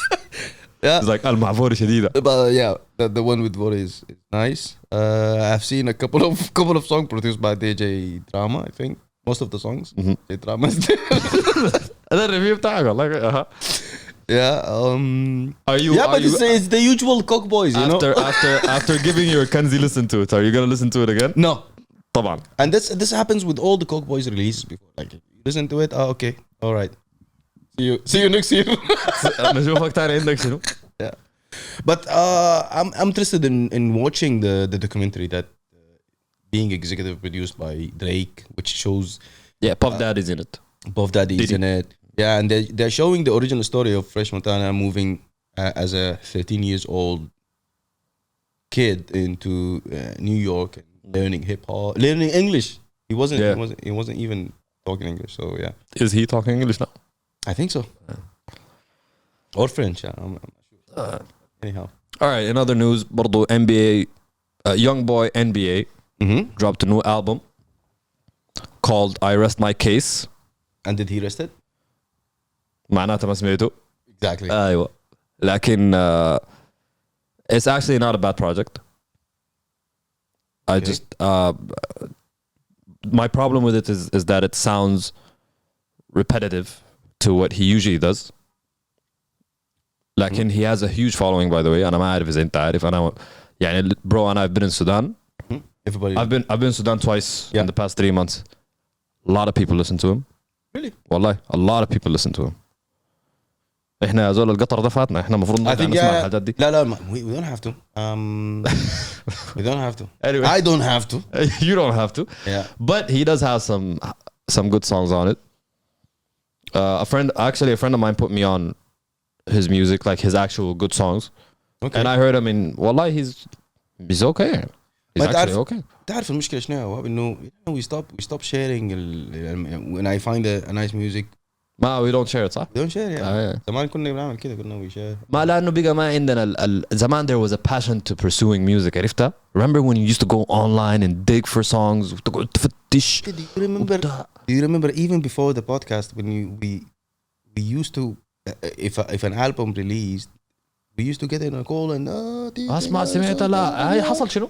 [SPEAKER 2] Yeah.
[SPEAKER 5] It's like المعفورة شديدة.
[SPEAKER 2] But yeah, the one with Vori is nice. I've seen a couple of songs produced by DJ Drama. I think most of the songs. DJ Drama is there.
[SPEAKER 5] هذا الريفيو بتاعك والله.
[SPEAKER 2] Yeah.
[SPEAKER 5] Are you?
[SPEAKER 2] Yeah, but it's the usual Coke Boys, you know.
[SPEAKER 5] After giving your Kenzie listen to it, are you gonna listen to it again?
[SPEAKER 2] No.
[SPEAKER 5] طبعا.
[SPEAKER 2] And this happens with all the Coke Boys releases before. Like you listen to it, okay, all right. See you next year.
[SPEAKER 5] نشوفك تاني عندك شنو؟
[SPEAKER 2] Yeah. But I'm interested in watching the documentary that being executive produced by Drake, which shows
[SPEAKER 5] Puff Daddy's in it.
[SPEAKER 2] Puff Daddy's in it. Yeah, and they're showing the original story of Fresh Montana moving as a 13 years old kid into New York and learning hip hop, learning English. He wasn't even talking English. So yeah.
[SPEAKER 5] Is he talking English now?
[SPEAKER 2] I think so. Or French. I'm not sure. Anyhow.
[SPEAKER 5] All right. In other news, برضو NBA, young boy NBA dropped a new album called "I Rest My Case."
[SPEAKER 2] And did he rest it?
[SPEAKER 5] معناته ما سمعته.
[SPEAKER 2] Exactly.
[SPEAKER 5] أيوة. لكن it's actually not a bad project. I just my problem with it is that it sounds repetitive to what he usually does. لكن he has a huge following, by the way. أنا ما أعرف إذا أنت عارف. أنا يعني bro, I've been in Sudan.
[SPEAKER 2] Everybody.
[SPEAKER 5] I've been in Sudan twice in the past 3 months. A lot of people listen to him.
[SPEAKER 2] Really?
[SPEAKER 5] والله a lot of people listen to him. احنا زول القطر ده فاتنا. احنا المفروض نرجع نسمع الحاجات دي.
[SPEAKER 2] لا we don't have to. We don't have to.
[SPEAKER 5] Anyway.
[SPEAKER 2] I don't have to.
[SPEAKER 5] You don't have to.
[SPEAKER 2] Yeah.
[SPEAKER 5] But he does have some good songs on it. A friend of mine put me on his music, like his actual good songs. Okay. And I heard him in والله he's okay. He's actually okay.
[SPEAKER 2] تعرف المشكلة شنو إنه we stop sharing when I find a nice music.
[SPEAKER 5] ما we don't share it صح؟
[SPEAKER 2] We don't share yeah. زمان كنا بنعمل كده كنا we share.
[SPEAKER 5] ما لأنه بقى ما عندنا زمان there was a passion to pursuing music عرفتها؟ Remember when you used to go online and dig for songs وتقعد تفتش.
[SPEAKER 2] Do you remember even before the podcast when we used to if an album released we used to get in a call and
[SPEAKER 5] اسمع سمعتها لا هاي حصل شنو؟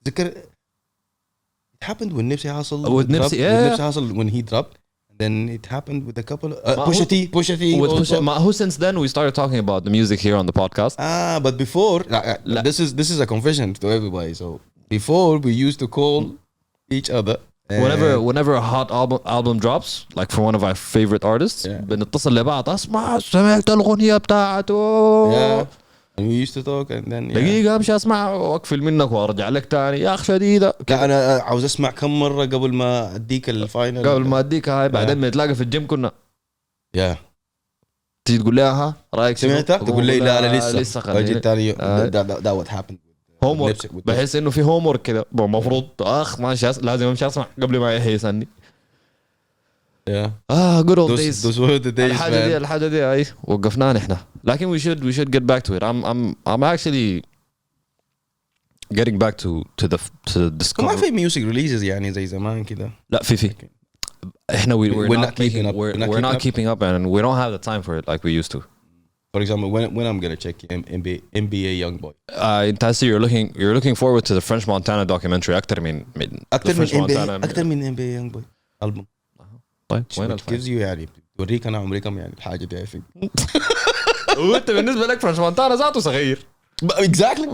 [SPEAKER 2] ذكر it happened when Nipsey Hussle
[SPEAKER 5] with Nipsey
[SPEAKER 2] Hussle when he dropped and then it happened with a couple Pusha T
[SPEAKER 5] with who since then we started talking about the music here on the podcast.
[SPEAKER 2] But before this is a confession to everybody. So before we used to call each other
[SPEAKER 5] whenever a hot album drops, like for one of our favorite artists, بنتصل لبعض اسمع سمعت الأغنية بتاعته.
[SPEAKER 2] And we used to talk and then
[SPEAKER 5] دقيقة امشي اسمع واقفل منك وارجع لك تاني يا اخ شديدة.
[SPEAKER 2] لا انا عاوز اسمع كم مرة قبل ما اديك الفاينل.
[SPEAKER 5] قبل ما اديك هاي بعدين بنتلاقى في الجيم كنا.
[SPEAKER 2] تيجي
[SPEAKER 5] تقول لها رايك
[SPEAKER 2] سمعتها؟ تقول لي لا انا لسه اجي تاني.
[SPEAKER 5] that
[SPEAKER 2] what happened.
[SPEAKER 5] homework بحس انه في homework كده المفروض ماشي لازم امشي اسمع قبل ما يحيى يسني. good old days.
[SPEAKER 2] Those were the days.
[SPEAKER 5] الحاجة دي اي وقفنا نحن. لكن we should get back to it. I'm actually getting back to the discovery.
[SPEAKER 2] ما في music releases يعني زي زمان كده.
[SPEAKER 5] لا في احنا we're not keeping up and we don't have the time for it like we used to.
[SPEAKER 2] For example, when I'm gonna check NBA Youngboy.
[SPEAKER 5] انت هسه you're looking forward to the French Montana documentary أكتر من
[SPEAKER 2] NBA Youngboy album.
[SPEAKER 5] طيب وين
[SPEAKER 2] gives you يعني توريك انا عمري كم يعني الحاجة دي عارفين.
[SPEAKER 5] وانت بالنسبة لك فرنش مونتانا ذاته صغير.
[SPEAKER 2] Exactly.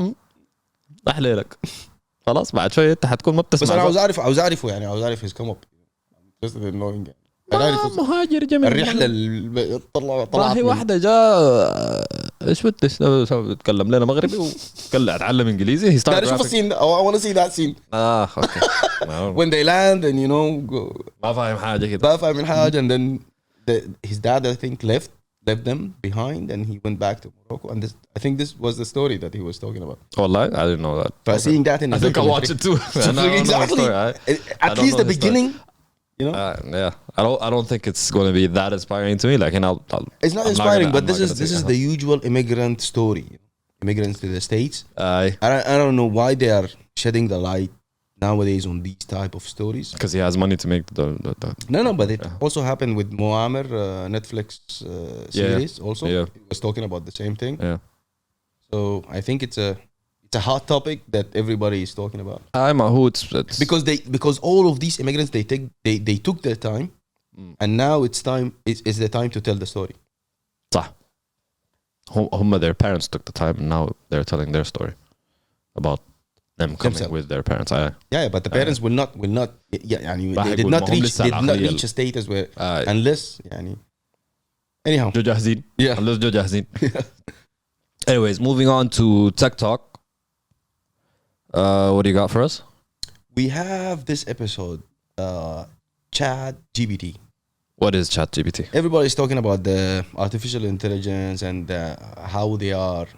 [SPEAKER 5] أحلى لك. خلاص بعد شوية انت حتكون ما بتسمع.
[SPEAKER 2] بس انا عاوز اعرفه يعني عاوز اعرف his come up. Just knowing.
[SPEAKER 5] مهاجر جميل.
[SPEAKER 2] الرحله طلعت
[SPEAKER 5] والله واحدة جاء ايش بدي تتكلم لنا مغربي وقال اتعلم انجليزي.
[SPEAKER 2] تعرف شوف السين I want to see that scene
[SPEAKER 5] اوكي.
[SPEAKER 2] when they land and you know go,
[SPEAKER 5] ما فاهم حاجة كده.
[SPEAKER 2] ما فاهم الحاجه and then his dad I think left them behind and he went back to Morocco and I think this was the story that he was talking about.
[SPEAKER 5] والله I didn't know that.
[SPEAKER 2] But seeing that in
[SPEAKER 5] I think I'll watch it too.
[SPEAKER 2] exactly at least the beginning you know
[SPEAKER 5] yeah, I don't think it's going to be that inspiring to me. Like, and
[SPEAKER 2] it's not inspiring, but this is the usual immigrant story. Immigrants to the States. I don't know why they are shedding the light nowadays on these type of stories.
[SPEAKER 5] Because he has money to make the
[SPEAKER 2] No, but it also happened with Muammar, Netflix series. Also, he was talking about the same thing.
[SPEAKER 5] Yeah.
[SPEAKER 2] So I think it's a hot topic that everybody is talking about.
[SPEAKER 5] I'm a hoot.
[SPEAKER 2] Because all of these immigrants they took their time, and now it's the time to tell the story.
[SPEAKER 5] صح. Their parents took the time, and now they're telling their story about them coming with their parents.
[SPEAKER 2] Yeah, but the parents will not. Yeah, they did not reach a status where unless. Anyhow.
[SPEAKER 5] جو جاهزين.
[SPEAKER 2] Yeah.
[SPEAKER 5] Unless جو جاهزين. Anyways, moving on to Tech Talk. What do you got for us?
[SPEAKER 2] We have this episode, ChatGPT.
[SPEAKER 5] What is ChatGPT?
[SPEAKER 2] Everybody's talking about the artificial intelligence and how they are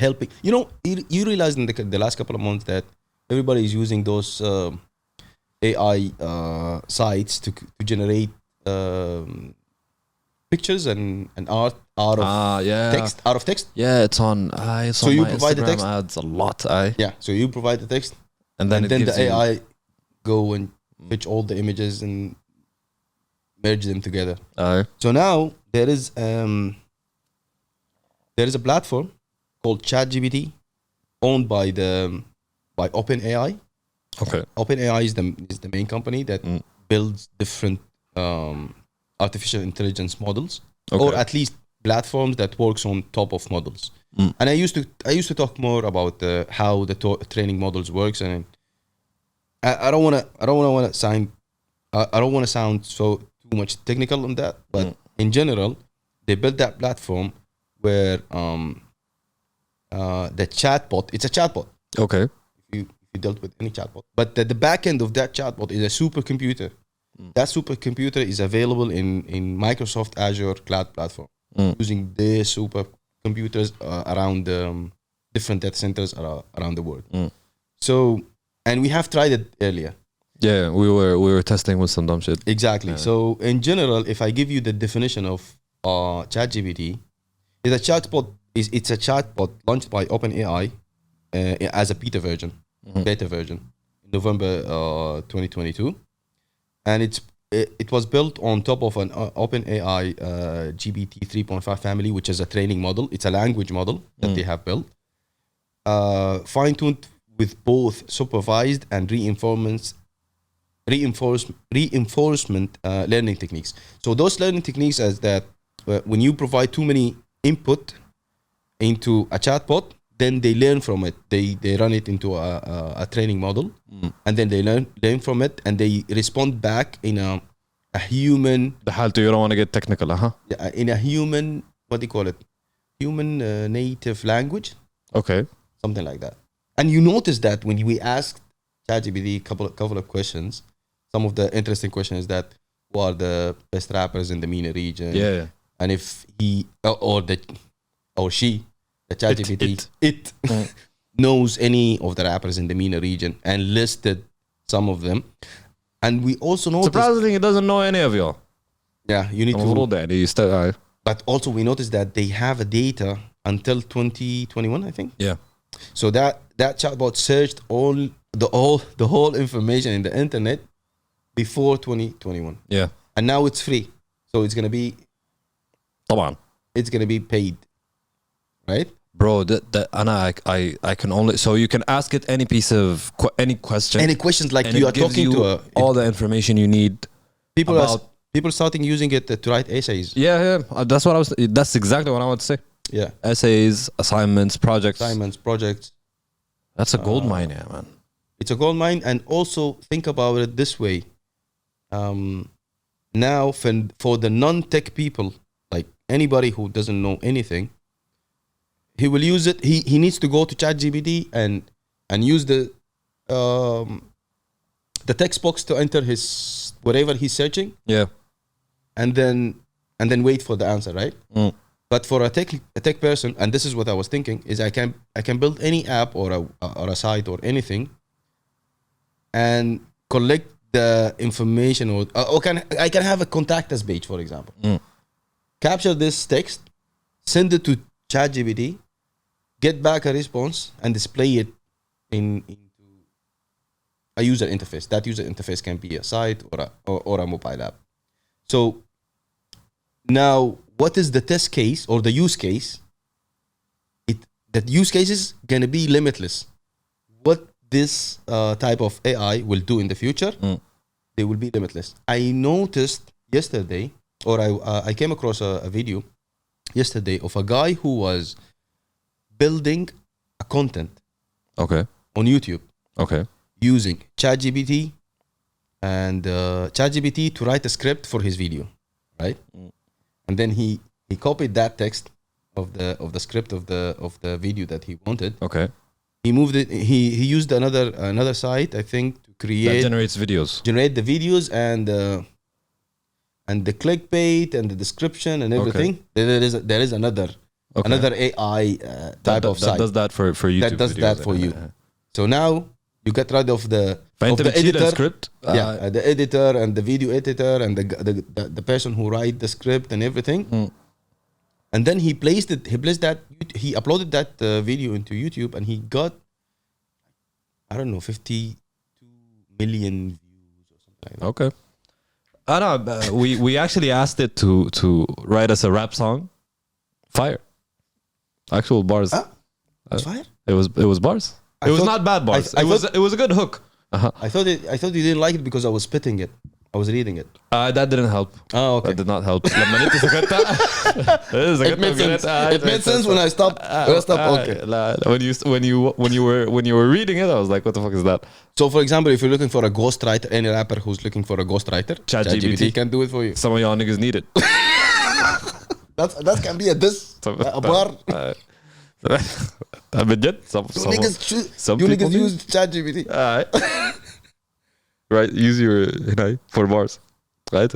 [SPEAKER 2] helping. You know, you realize in the last couple of months that everybody is using those AI sites to generate pictures and art out of text. Out of text.
[SPEAKER 5] Yeah, it's on.
[SPEAKER 2] So you
[SPEAKER 5] my
[SPEAKER 2] provide the
[SPEAKER 5] Instagram
[SPEAKER 2] text?
[SPEAKER 5] ads a lot.
[SPEAKER 2] Yeah. So you provide the text,
[SPEAKER 5] And then
[SPEAKER 2] the AI go and fetch all the images and merge them together. So now there is a platform called ChatGPT, owned by OpenAI.
[SPEAKER 5] Okay.
[SPEAKER 2] OpenAI is the main company that builds different artificial intelligence models, or at least platforms that works on top of models. And I used to talk more about how the training models works, and I don't want to sound so too much technical on that, but in general, they built that platform where the chatbot. It's a chatbot.
[SPEAKER 5] Okay.
[SPEAKER 2] If you dealt with any chatbot, but the back end of that chatbot is a supercomputer. That supercomputer is available in Microsoft Azure cloud platform, using their supercomputers around different data centers around the world. So, and we have tried it earlier.
[SPEAKER 5] Yeah, we were testing with some dumb shit.
[SPEAKER 2] Exactly. Yeah. So in general, if I give you the definition of ChatGPT, it's a chatbot launched by OpenAI as a beta version, in November 2022. And it was built on top of an OpenAI GPT 3.5 family, which is a training model. It's a language model that they have built, fine-tuned with both supervised and reinforcement learning techniques. So those learning techniques is that when you provide too many input into a chatbot, then they learn from it. They run it into a training model, and then they learn from it, and they respond back in a human.
[SPEAKER 5] You don't want to get technical,
[SPEAKER 2] Yeah, in a human, what do you call it? Human native language.
[SPEAKER 5] Okay.
[SPEAKER 2] Something like that. And you notice that when we asked ChatGPT a couple of questions, some of the interesting questions is that who are the best rappers in the MENA region?
[SPEAKER 5] Yeah.
[SPEAKER 2] And if he or she. The ChatGPT knows any of the rappers in the MENA region and listed some of them. And we also noticed...
[SPEAKER 5] Surprisingly, he doesn't know any of y'all.
[SPEAKER 2] Yeah, you need to... But also we noticed that they have a data until 2021, I think.
[SPEAKER 5] Yeah.
[SPEAKER 2] So that chatbot searched the whole information in the internet before 2021.
[SPEAKER 5] Yeah.
[SPEAKER 2] And now it's free. So it's going to be...
[SPEAKER 5] طبعا.
[SPEAKER 2] It's going to be paid. Right,
[SPEAKER 5] bro. I can only, so you can ask it any piece of any question,
[SPEAKER 2] any questions like you are talking to
[SPEAKER 5] all the information you need.
[SPEAKER 2] People starting using it to write essays.
[SPEAKER 5] Yeah. That's exactly what I want to say.
[SPEAKER 2] Yeah,
[SPEAKER 5] essays, assignments, projects.
[SPEAKER 2] That's
[SPEAKER 5] a gold mine, yeah, man.
[SPEAKER 2] It's a gold mine, and also think about it this way. now for the non-tech people, like anybody who doesn't know anything, he will use it. He needs to go to ChatGPT and use the text box to enter his whatever he's searching,
[SPEAKER 5] Yeah.
[SPEAKER 2] and then wait for the answer, right? But for a tech person, and this is what I was thinking, is I can build any app or a site or anything, and collect the information, or I can have a contact us page, for example. Capture this text, send it to ChatGPT, get back a response, and display it into a user interface. That user interface can be a site or a mobile app. So now, what is the test case or the use case? That use case is gonna be limitless. What this type of AI will do in the future, they will be limitless. I noticed yesterday, or I came across a video yesterday of a guy who was building a content
[SPEAKER 5] Okay.
[SPEAKER 2] on YouTube
[SPEAKER 5] Okay.
[SPEAKER 2] using ChatGPT and ChatGPT to write a script for his video, right? And then he copied that text of the script of the video that he wanted.
[SPEAKER 5] Okay.
[SPEAKER 2] He moved it. He used another site, I think, to
[SPEAKER 5] That
[SPEAKER 2] create
[SPEAKER 5] generates videos.
[SPEAKER 2] generate the videos and the clickbait and the description and everything. There is another AI type of site
[SPEAKER 5] that does that for YouTube.
[SPEAKER 2] that does
[SPEAKER 5] videos.
[SPEAKER 2] that for you. So now you get rid of the
[SPEAKER 5] فأنت بتشيل
[SPEAKER 2] editor.
[SPEAKER 5] السكريبت.
[SPEAKER 2] The editor and the video editor and the person who write the script and everything. And then he uploaded that video into YouTube, and he got, I don't know, 52 million views or something like that.
[SPEAKER 5] Okay. I know. We actually asked it to write us a rap song. Fire. Actual bars.
[SPEAKER 2] It's fire?
[SPEAKER 5] It was bars.
[SPEAKER 2] I
[SPEAKER 5] It was
[SPEAKER 2] thought-
[SPEAKER 5] not bad bars. It was a good hook.
[SPEAKER 2] I thought you didn't like it because I was spitting it. I was reading it.
[SPEAKER 5] That didn't help.
[SPEAKER 2] Oh, okay.
[SPEAKER 5] That did not help. لما انت سكتت
[SPEAKER 2] It made sense. It made sense when I stopped. Okay.
[SPEAKER 5] When you were reading it, I was like, what the fuck is that?
[SPEAKER 2] So, for example, if you're looking for a ghostwriter, any rapper who's looking for a ghostwriter,
[SPEAKER 5] ChatGPT
[SPEAKER 2] can do it for you.
[SPEAKER 5] Some of y'all niggas need it.
[SPEAKER 2] That can be a diss, a bar.
[SPEAKER 5] بجد.
[SPEAKER 2] You niggas use ChatGPT.
[SPEAKER 5] Right, use your for bars, right?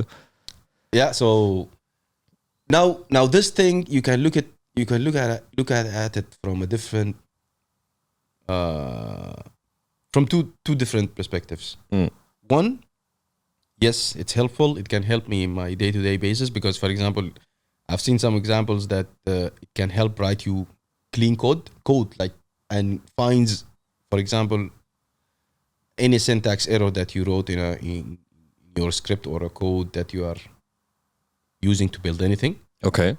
[SPEAKER 2] Yeah. So now this thing you can look at it from a different from two different perspectives. One, yes, it's helpful. It can help me in my day-to-day basis because, for example, I've seen some examples that it can help write you clean code like, and finds, for example, any syntax error that you wrote in your script or a code that you are using to build anything.
[SPEAKER 5] Okay.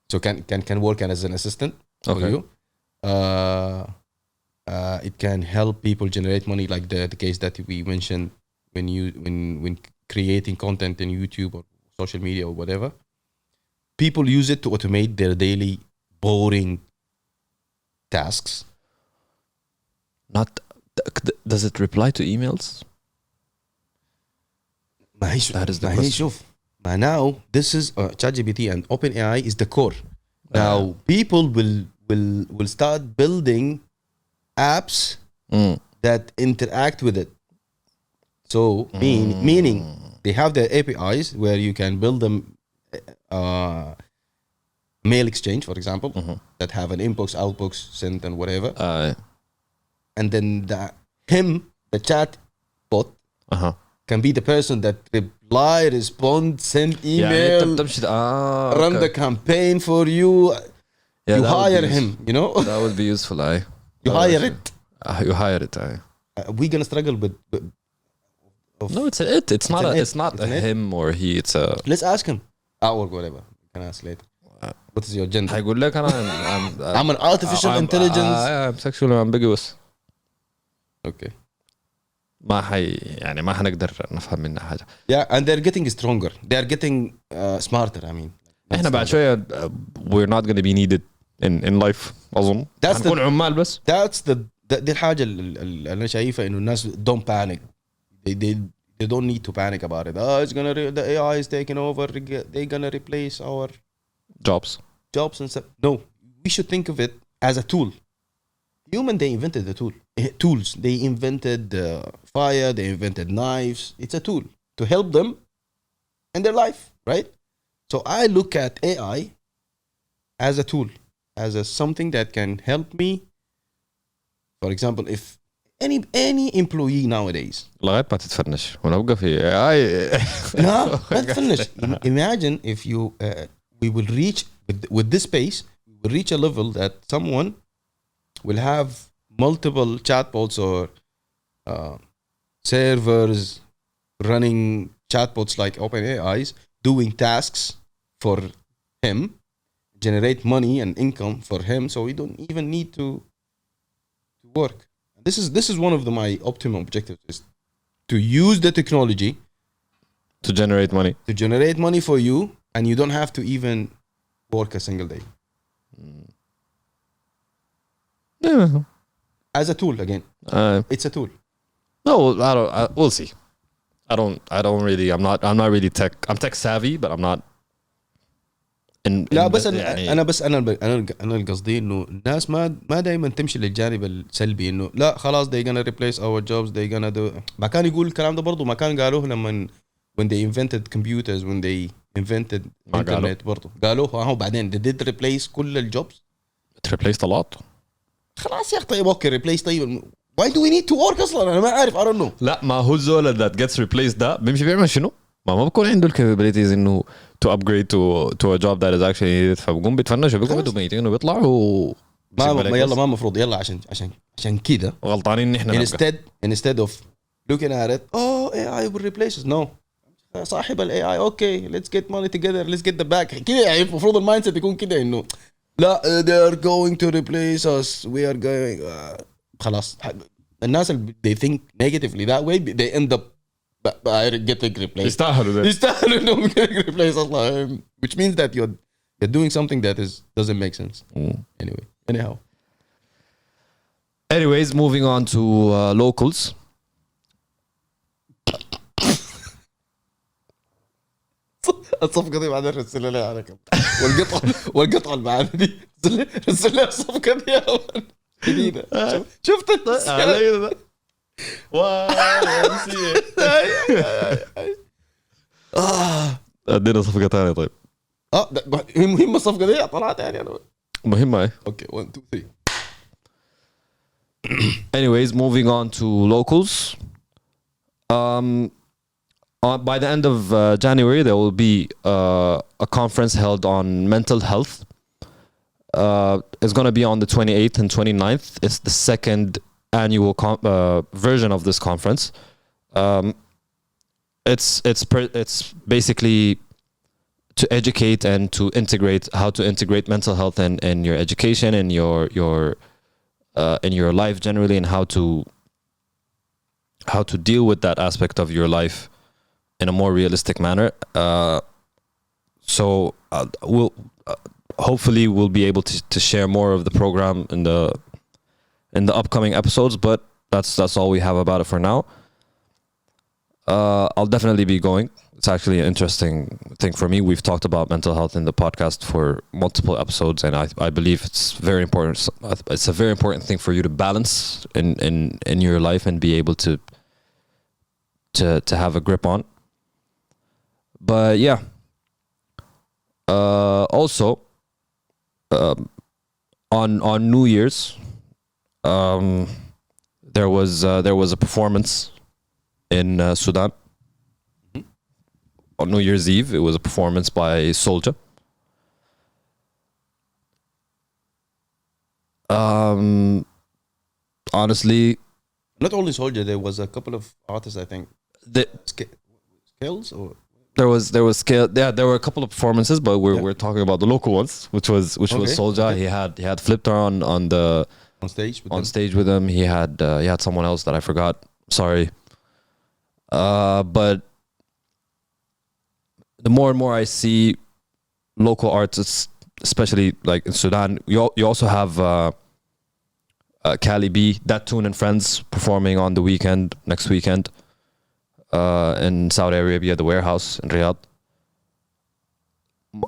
[SPEAKER 2] So can work as an assistant for
[SPEAKER 5] Okay.
[SPEAKER 2] you. It can help people generate money, like the case that we mentioned when creating content in YouTube or social media or whatever. People use it to automate their daily boring tasks.
[SPEAKER 5] Not. Does it reply to emails? That is the question.
[SPEAKER 2] Now this is ChatGPT and OpenAI is the core. Now people will start building apps that interact with it. So meaning they have the APIs where you can build them mail exchange, for example, that have an inbox, outbox, send, and whatever. And then the chat bot can be the person that respond, send email, run the campaign for you.
[SPEAKER 5] Yeah,
[SPEAKER 2] you
[SPEAKER 5] that would
[SPEAKER 2] hire
[SPEAKER 5] be
[SPEAKER 2] him, you know?
[SPEAKER 5] That would be useful.
[SPEAKER 2] You hire it.
[SPEAKER 5] You hire it.
[SPEAKER 2] We're gonna struggle with
[SPEAKER 5] No, it's not a him or he. It's a.
[SPEAKER 2] let's ask him. Or whatever. You can ask later. What is your gender?
[SPEAKER 5] هيقول لك أنا
[SPEAKER 2] I'm an artificial intelligence.
[SPEAKER 5] I'm sexually ambiguous.
[SPEAKER 2] Okay.
[SPEAKER 5] ما حنقدر نفهم منها حاجة.
[SPEAKER 2] Yeah, and they're getting stronger. They're getting smarter. I mean.
[SPEAKER 5] إحنا بعد شوية we're not going to be needed in life أظن. هنكون عمال بس.
[SPEAKER 2] That's دي الحاجة اللي أنا شايفها إنه الناس don't panic. they don't need to panic about it. Oh, the AI is taking over. They're gonna replace our
[SPEAKER 5] Jobs.
[SPEAKER 2] jobs and stuff. No, we should think of it as a tool. Human, they invented the tools. They invented fire. They invented knives. It's a tool to help them in their life, right? So I look at AI as a tool, as something that can help me. For example, if any employee nowadays,
[SPEAKER 5] لغاية ما تتفنش ونوقف في AI.
[SPEAKER 2] no, let's finish. Imagine if we will reach with this space, we will reach a level that someone will have multiple chatbots or servers running chatbots like OpenAI's doing tasks for him, generate money and income for him, so we don't even need to work. This is one of my optimum objectives, is to use the technology
[SPEAKER 5] to generate money
[SPEAKER 2] for you, and you don't have to even work a single day.
[SPEAKER 5] Yeah.
[SPEAKER 2] As a tool again. It's a tool.
[SPEAKER 5] No, we'll see. I'm not really tech. I'm tech savvy, but I'm not.
[SPEAKER 2] لا بس انا القصدي انه الناس ما دائما تمشي للجانب السلبي انه لا خلاص they gonna replace our jobs, they gonna do. ما كان يقول الكلام ده برضه، ما كان قالوه لما when they invented computers, when they invented internet برضه قالوه اهو بعدين they did replace كل الجوبز.
[SPEAKER 5] It replaced a lot.
[SPEAKER 2] خلاص يا اخي طيب اوكي replace. طيب why do we need to work اصلا؟ انا ما عارف. I don't know.
[SPEAKER 5] لا ما هو الزول that gets replaced ده بيمشي بيعمل شنو؟ ما بكون عنده الكابابيلتيز انه to upgrade to a job that is actually needed، فبقوم بيتفنش وبيقوموا ميتين وبيطلعوا
[SPEAKER 2] ما يلا ما المفروض يلا عشان كده
[SPEAKER 5] غلطانين نحن.
[SPEAKER 2] instead of looking at it oh AI will replace us. no صاحب ال AI okay let's get money together, let's get the back كده. يعني المفروض المايند سيت يكون كده انه لا they are going to replace us, we are going خلاص. الناس اللي they think negatively that way they end up getting replaced. يستاهلوا انهم getting replaced اصلا, which means that you're doing something that doesn't make sense.
[SPEAKER 5] Anyways, moving on to locals.
[SPEAKER 2] الصفقة دي بعدين رسل لها على كم والقطعة اللي معانا دي رسل لها الصفقة دي جديدة. شفت
[SPEAKER 5] علي ادينا صفقة ثانية. طيب
[SPEAKER 2] مهمة الصفقة دي طلعت يعني انا
[SPEAKER 5] مهمة ايه.
[SPEAKER 2] اوكي 1 2 3.
[SPEAKER 5] Anyways, moving on to locals. By the end of January, there will be a conference held on mental health. It's going to be on the 28th and 29th. It's the second annual version of this conference. It's basically to educate and to integrate how to integrate mental health in your education and in your life generally, and how to deal with that aspect of your life in a more realistic manner. So we'll hopefully we'll be able to share more of the program in the upcoming episodes, but that's all we have about it for now. I'll definitely be going. It's actually an interesting thing for me. We've talked about mental health in the podcast for multiple episodes, and I believe it's very important. It's a very important thing for you to balance in your life and be able to have a grip on. But yeah, also on New Year's, there was a performance in Sudan. On New Year's Eve, it was a performance by Soulja. Honestly,
[SPEAKER 2] not only Soulja, there was a couple of artists, I think. Skills or
[SPEAKER 5] there was scale. Yeah, there were a couple of performances, but we're talking about the local ones, which was Soulja. Okay. He had Flipter on stage with him. He had someone else that I forgot. Sorry. But the more and more I see local artists, especially like in Sudan, you also have Cali B, Dat Tune and Friends performing on the next weekend. in Saudi Arabia, the warehouse in Riyadh.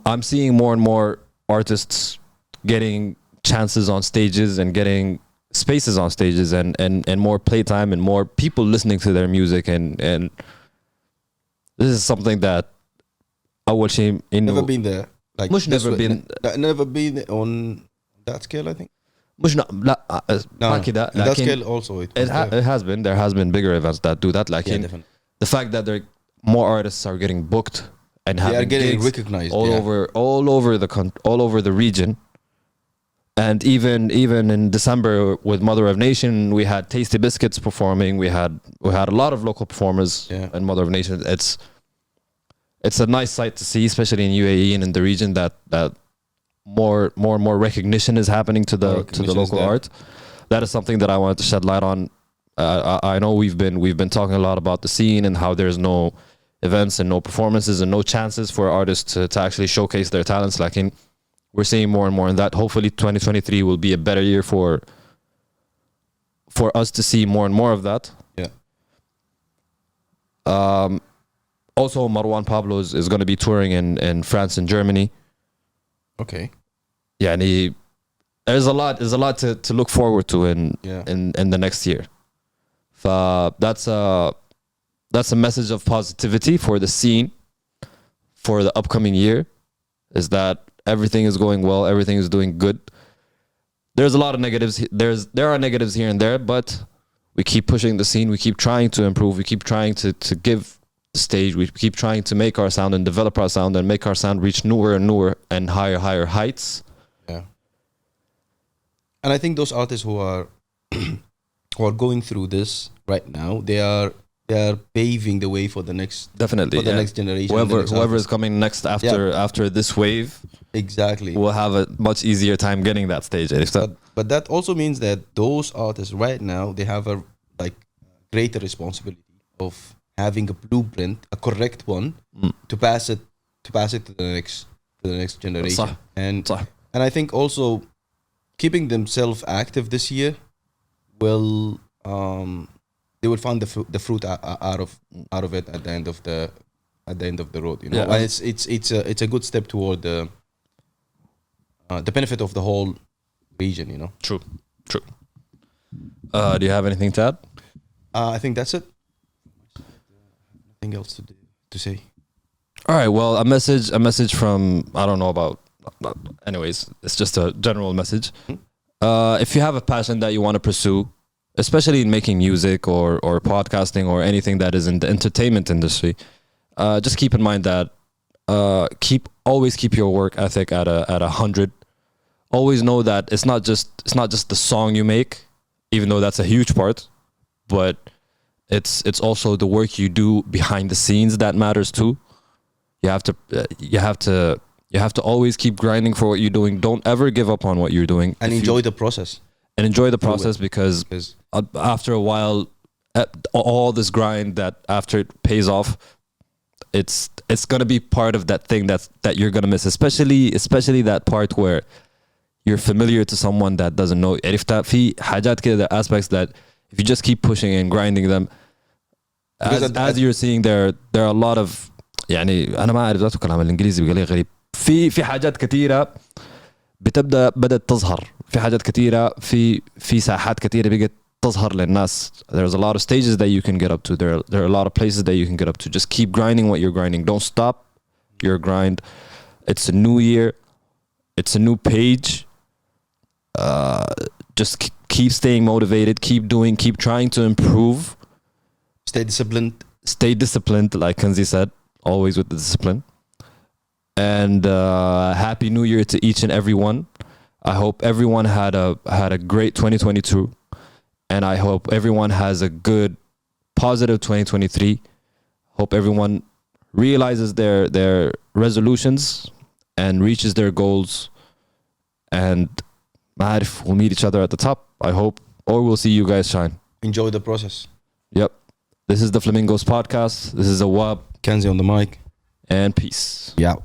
[SPEAKER 5] I'm seeing more and more artists getting chances on stages and getting spaces on stages and more playtime and more people listening to their music and this is something that أول شيء إنه
[SPEAKER 2] Never been there. Like
[SPEAKER 5] مش
[SPEAKER 2] this
[SPEAKER 5] never
[SPEAKER 2] way.
[SPEAKER 5] been
[SPEAKER 2] Never been on that scale, I think.
[SPEAKER 5] مش لا
[SPEAKER 2] No,
[SPEAKER 5] ما كده
[SPEAKER 2] in that
[SPEAKER 5] لكن
[SPEAKER 2] scale also it was there.
[SPEAKER 5] it has been there has been bigger events that do that
[SPEAKER 2] Yeah,
[SPEAKER 5] لكن
[SPEAKER 2] definitely.
[SPEAKER 5] the fact that there more artists are getting booked and
[SPEAKER 2] They are
[SPEAKER 5] having
[SPEAKER 2] getting
[SPEAKER 5] gigs
[SPEAKER 2] recognized.
[SPEAKER 5] all
[SPEAKER 2] yeah.
[SPEAKER 5] over all over the region. And even in December with Mother of Nation, we had Tasty Biscuits performing. We had a lot of local performers
[SPEAKER 2] Yeah.
[SPEAKER 5] in Mother of Nation. It's a nice sight to see, especially in UAE and in the region that more and more recognition is happening to the
[SPEAKER 2] recognition is
[SPEAKER 5] local
[SPEAKER 2] there.
[SPEAKER 5] art. That is something that I wanted to shed light on. I know we've been talking a lot about the scene and how there's no events and no performances and no chances for artists to actually showcase their talents. Like we're seeing more and more in that. Hopefully 2023 will be a better year for us to see more and more of that.
[SPEAKER 2] Yeah.
[SPEAKER 5] Also, Marwan Pablo is going to be touring in France and Germany.
[SPEAKER 2] Okay.
[SPEAKER 5] Yeah, and there's a lot to look forward to in the next year. That's a message of positivity for the scene for the upcoming year, is that everything is going well, everything is doing good. There's a lot of negatives. There are negatives here and there, but we keep pushing the scene. We keep trying to improve. We keep trying to give the stage. We keep trying to make our sound and develop our sound and make our sound reach newer and newer and higher heights.
[SPEAKER 2] Yeah. And I think those artists who are going through this right now, they are paving the way for the next
[SPEAKER 5] Definitely
[SPEAKER 2] for the
[SPEAKER 5] yeah.
[SPEAKER 2] next generation.
[SPEAKER 5] Whoever
[SPEAKER 2] the next
[SPEAKER 5] is coming next after this wave
[SPEAKER 2] exactly
[SPEAKER 5] will have a much easier time getting that stage.
[SPEAKER 2] But that also means that those artists right now, they have a greater responsibility of having a blueprint, a correct one, to pass it to the next generation.
[SPEAKER 5] صح.
[SPEAKER 2] And
[SPEAKER 5] صح.
[SPEAKER 2] and I think also keeping themselves active this year will they will find the fruit out of it at the end of the road, you know.
[SPEAKER 5] Yeah.
[SPEAKER 2] And it's a good step toward the benefit of the whole region, you know.
[SPEAKER 5] True. Do you have anything to add?
[SPEAKER 2] I think that's it. Nothing else to say.
[SPEAKER 5] All right. Well, a message from, I don't know about. Anyways, it's just a general message. If you have a passion that you want to pursue, especially in making music or podcasting or anything that is in the entertainment industry, just keep in mind that always keep your work ethic at 100. Always know that it's not just the song you make, even though that's a huge part, but it's also the work you do behind the scenes that matters too. You have to always keep grinding for what you're doing. Don't ever give up on what you're doing,
[SPEAKER 2] And enjoy the process.
[SPEAKER 5] and enjoy the process, because
[SPEAKER 2] Because
[SPEAKER 5] after a while, all this grind that after it pays off, it's gonna be part of that thing that you're gonna miss, especially that part where you're familiar to someone that doesn't know. عرفت في حاجات كده, aspects that if you just keep pushing and grinding them, as you're seeing there are a lot of, يعني أنا ما أعرف ذاته كلام الإنجليزي بقى لي غريب. في حاجات كثيرة بدأت تظهر. في حاجات كثيرة في ساحات كثيرة بقت تظهر للناس. There's a lot of stages that you can get up to. There are a lot of places that you can get up to. Just keep grinding what you're grinding. Don't stop your grind. It's a new year. It's a new page. Just keep staying motivated. Keep doing. Keep trying to improve.
[SPEAKER 2] stay disciplined.
[SPEAKER 5] Stay disciplined, like Kanzi said. Always with the discipline. And happy New Year to each and every one. I hope everyone had a great 2022, and I hope everyone has a good, positive 2023. Hope everyone realizes their resolutions and reaches their goals. And we'll meet each other at the top, I hope, or we'll see you guys shine.
[SPEAKER 2] Enjoy the process.
[SPEAKER 5] Yep. This is the Flamingos podcast. This is Awab,
[SPEAKER 2] Kenzie on the mic.
[SPEAKER 5] and peace.
[SPEAKER 2] Yeah.